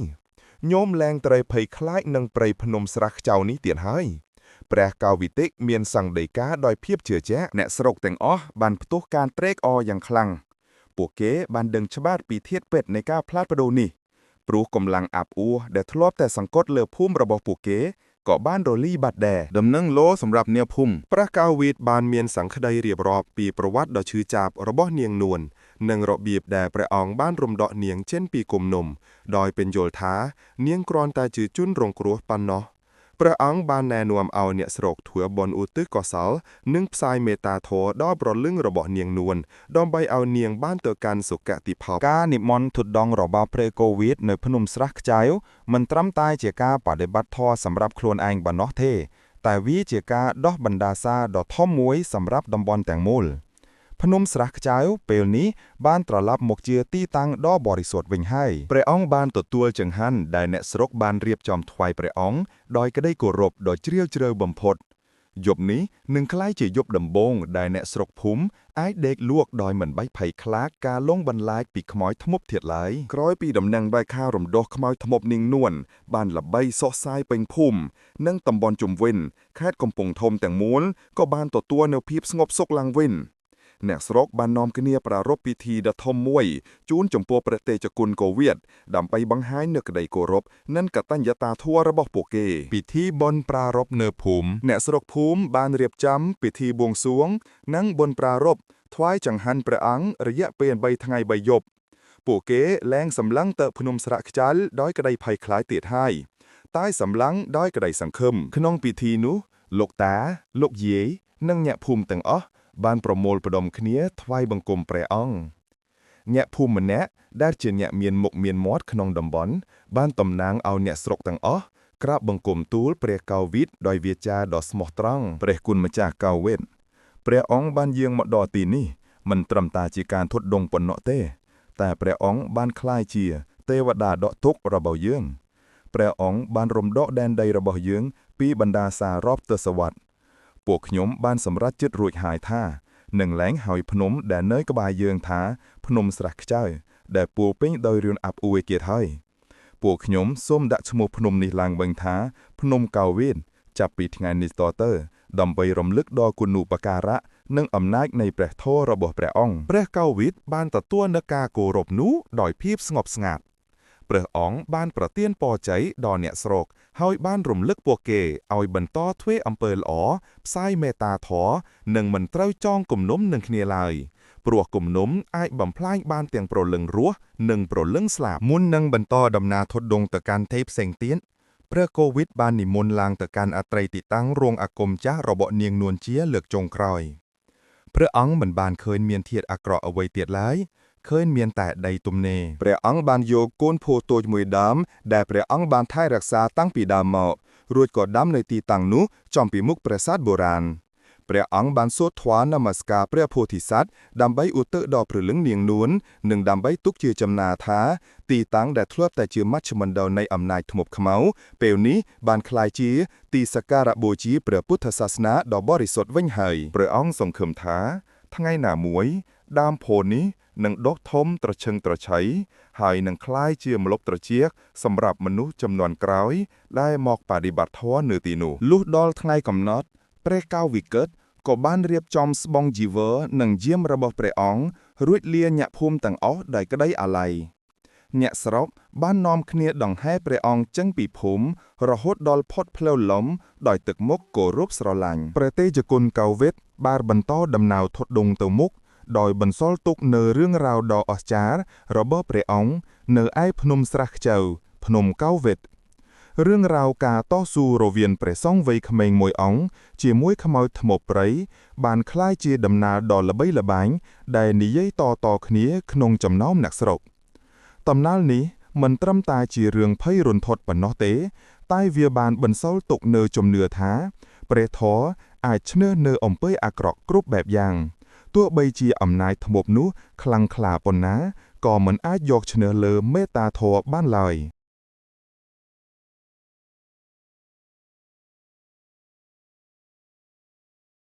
ញោមលែងត្រូវភ័យខ្លាចនឹងព្រៃភ្នំស្រះខ្ចៅនេះទៀតហើយព្រះកៅវិតិមានសង្ឃដីកាដោយភាពជឿជាក់អ្នកស្រុកទាំងអស់បានផ្ទុះការត្រេកអរយ៉ាងខ្លាំងពួកគេបានដឹងច្បាស់ពីធាតុពិតនៃការផ្លាស់ប្ដូរនេះព្រោះកម្លាំងអាប់អួរដែលធ្លាប់តែសង្កត់លើភូមិរបស់ពួកគេក៏បានរលាយបាត់ដែរដំណឹងលោសម្រាប់អ្នកភូមិព្រះកៅវិតបានមានសង្ឃដីរៀបរាប់ពីប្រវត្តិដ៏ឈឺចាប់របស់នាងនួននិងរបៀបដែលព្រះអង្គបានរំដោះនាងចេញពីគុំនុំដោយពន្យល់ថានាងគ្រាន់តែជាជនរងគ្រោះប៉ុណ្ណោះព្រះអង្គបានណែនាំឲ្យអ្នកស្រុកធ្វើបុណ្យឧទ្ទិសកុសលនិងផ្សាយមេត្តាធម៌ដល់ព្រលឹងរបស់នាងនួនដើម្បីឲ្យនាងបានទៅកាន់សុគតិភពការនិមន្តទុដងរបស់ព្រះកូវីដនៅភ្នំស្រះខ្ចៅមិនត្រឹមតែជាការបដិបត្តិធម៌សម្រាប់ខ្លួនឯងប៉ុណ្ណោះទេតែវាជាការដោះបណ្ដាសាដ៏ធំមួយសម្រាប់តំបន់ទាំងមូល ភ្នំស្រះខ្ចៅពេលនេះបានត្រឡប់មកជាទីតាំងដ៏បរិសុទ្ធវិញហើយព្រះអង្គបានទទួលចង្ហាន់ដែលអ្នកស្រុកបានរៀបចំថ្វាយព្រះអង្គដោយក្តីគោរពដ៏ជ្រាលជ្រៅបំផុតយប់នេះនឹងក្លាយជាយប់ដំបូងដែលអ្នកស្រុកភូមិអាចដេកលក់ដោយមិនបាច់ភ័យខ្លាចការលងបន្លាចពីខ្មោចធ្មប់ទៀតឡើយក្រោយពីដំណឹងបែកខារំដោះខ្មោចធ្មប់នាងនួនបានល្បីសុះសាយពេញភូមិនិងតំបន់ជុំវិញខេត្តកំពង់ធំទាំងមូលក៏បានទទួលនូវភាពស្ងប់សុខឡើងវិញអ្នកស្រុកបាននាំគ្នាប្រារព្ធពិធីដ៏ធំមួយជូនចំពោះព្រះតេជគុណកូវីដដើម្បីបង្ហាញនូវក្តីគោរពនិងកតញ្ញតាធម៌របស់ពួកគេពិធីបុណ្យប្រារព្ធនៅភូមិអ្នកស្រុកភូមិបានរៀបចំពិធីបួងសួងនិងបុណ្យប្រារព្ធថ្វាយចង្ហាន់ព្រះអង្គរយៈពេល3ថ្ងៃ3យប់ពួកគេលែងសម្លឹងទៅភ្នំស្រះខ្ចៅដោយក្តីភ័យខ្លាចទៀតហើយតែសម្លឹងដោយក្តីសង្ឃឹមក្នុងពិធីនោះលោកតាលោកយាយនិងអ្នកភូមិទាំងអស់បានប្រមូលផ្ដុំគ្នាថ្វាយបង្គំព្រះអង្គអ្នកភូមិម្នាក់ដែលជាអ្នកមានមុខមានមាត់ក្នុងតំបន់បានតំណាងឲ្យអ្នកស្រុកទាំងអស់ក្រាបបង្គំទូលព្រះកៅវិតដោយវាចាដ៏ស្មោះត្រង់ព្រះគុណម្ចាស់កៅវិតព្រះអង្គបានយាងមកដល់ទីនេះមិនត្រឹមតែជាការធុតដងប៉ុណ្ណោះទេតែព្រះអង្គបានក្លាយជាទេវតាដកទុក្ខរបស់យើងព្រះអង្គបានរំដកដែនដីរបស់យើងពីបណ្ដាសារាប់ទសវត្សរ៍ពួកខ្ញុំបានសម្រេចចិត្តរួចហើយថានឹងលែងហើយភ្នំដែលនៅក្បែរយើងថាភ្នំស្រះខ្ចៅដែលពោរពេញដោយរឿងអាប់អួយទៀតហើយពួកខ្ញុំសូមដាក់ឈ្មោះភ្នំនេះឡើងវិញថាភ្នំកៅវិនចាប់ពីថ្ងៃនេះតទៅដើម្បីរំលឹកដល់គុណូបការៈនិងអំណាចនៃព្រះធម៌របស់ព្រះអង្គព្រះកៅវិនបានទទួលនូវការគោរពនោះដោយភាពស្ងប់ស្ងាត់ព្រះអង្គបានប្រទានពរជ័យដល់អ្នកស្រុកហើយបានរំលឹកពួកគេឲ្យបន្តធ្វើអំពើល្អផ្សាយមេត្តាធម៌និងមិនត្រូវចងគំនុំនឹងគ្នាឡើយព្រោះគំនុំអាចបំផ្លាញបានទាំងព្រលឹងរស់និងព្រលឹងស្លាប់មុននឹងបន្តដំណើរធុដងទៅកាន់ទេពផ្សេងទៀតព្រះកូវីដបាននិមន្តឡើងទៅកាន់អត្រីទីតាំងរោងអាគមចាស់របស់នាងនួនជាលើកចុងក្រោយព្រះអង្គមិនបានឃើញមានធាតុអាក្រក់អ្វីទៀតឡើយឃើញមានតែដីទំនេរព្រះអង្គបានយកកូនភួរតូចមួយដើមដែលព្រះអង្គបានថែរក្សាតាំងពីដើមមករួចក៏ដាំនៅទីតាំងនោះចំពីមុខប្រាសាទបុរាណព្រះអង្គបានសូត្រធម៌នមស្ការព្រះពោធិសត្វដើម្បីឧទ្ទិសដល់ព្រលឹងនាងនួននិងដើម្បីទុកជាចំណាថាទីតាំងដែលធ្លាប់តែជាមជ្ឈមណ្ឌលនៃអំណាចធ្មប់ខ្មៅពេលនេះបានក្លាយជាទីសក្ការៈបូជាព្រះពុទ្ធសាសនាដ៏បរិសុទ្ធវិញហើយព្រះអង្គសង្ឃឹមថាថ្ងៃណាមួយដើមពោធិ៍នេះនឹងដុះធំត្រឈឹងត្រឆៃហើយនឹងក្លាយជាម្លប់ត្រចៀកសម្រាប់មនុស្សចំនួនក្រោយដែលមកបដិបត្តិធម៌នៅទីនោះលុះដល់ថ្ងៃកំណត់ព្រះកៅវិកិតក៏បានរៀបចំស្បង់ជីវរនិងយាមរបស់ព្រះអង្គរួចលាញាក់ភូមិទាំងអស់ដោយក្តីអាល័យអ្នកស្រុកបាននាំគ្នាដង្ហែព្រះអង្គចេញពីភូមិរហូតដល់ផុតផ្លូវលំដោយទឹកមុខគោរពស្រឡាញ់ព្រះតេជគុណកៅវិតបានបន្តដំណើរធុដងទៅមុខដោយបន្សល់ទុកនៅរឿងរ៉ាវដ៏អស្ចារ្យរបស់ព្រះអង្គនៅឯភ្នំស្រះខ្ចៅភ្នំកៅវិតរឿងរ៉ាវការតស៊ូរវាងព្រះសង្ឃវ័យក្មេងមួយអង្គជាមួយខ្មោចថ្មព្រៃបានក្លាយជាដំណើរដ៏ល្បីល្បាញដែលនិយាយតៗគ្នាក្នុងចំណោមអ្នកស្រុកដំណើរនេះមិនត្រឹមតែជារឿងភ័យរន្ធត់ប៉ុណ្ណោះទេតែវាបានបន្សល់ទុកនូវជំនឿថាព្រះធម៌អាចឈ្នះនៅអំពើអាក្រក់គ្រប់បែបយ៉ាងទោះបីជាអំណាចធ្មប់នោះខ្លាំងក្លាប៉ុណ្ណាក៏មិនអាចយកឈ្នះលើមេត្តាធម៌បានឡើយ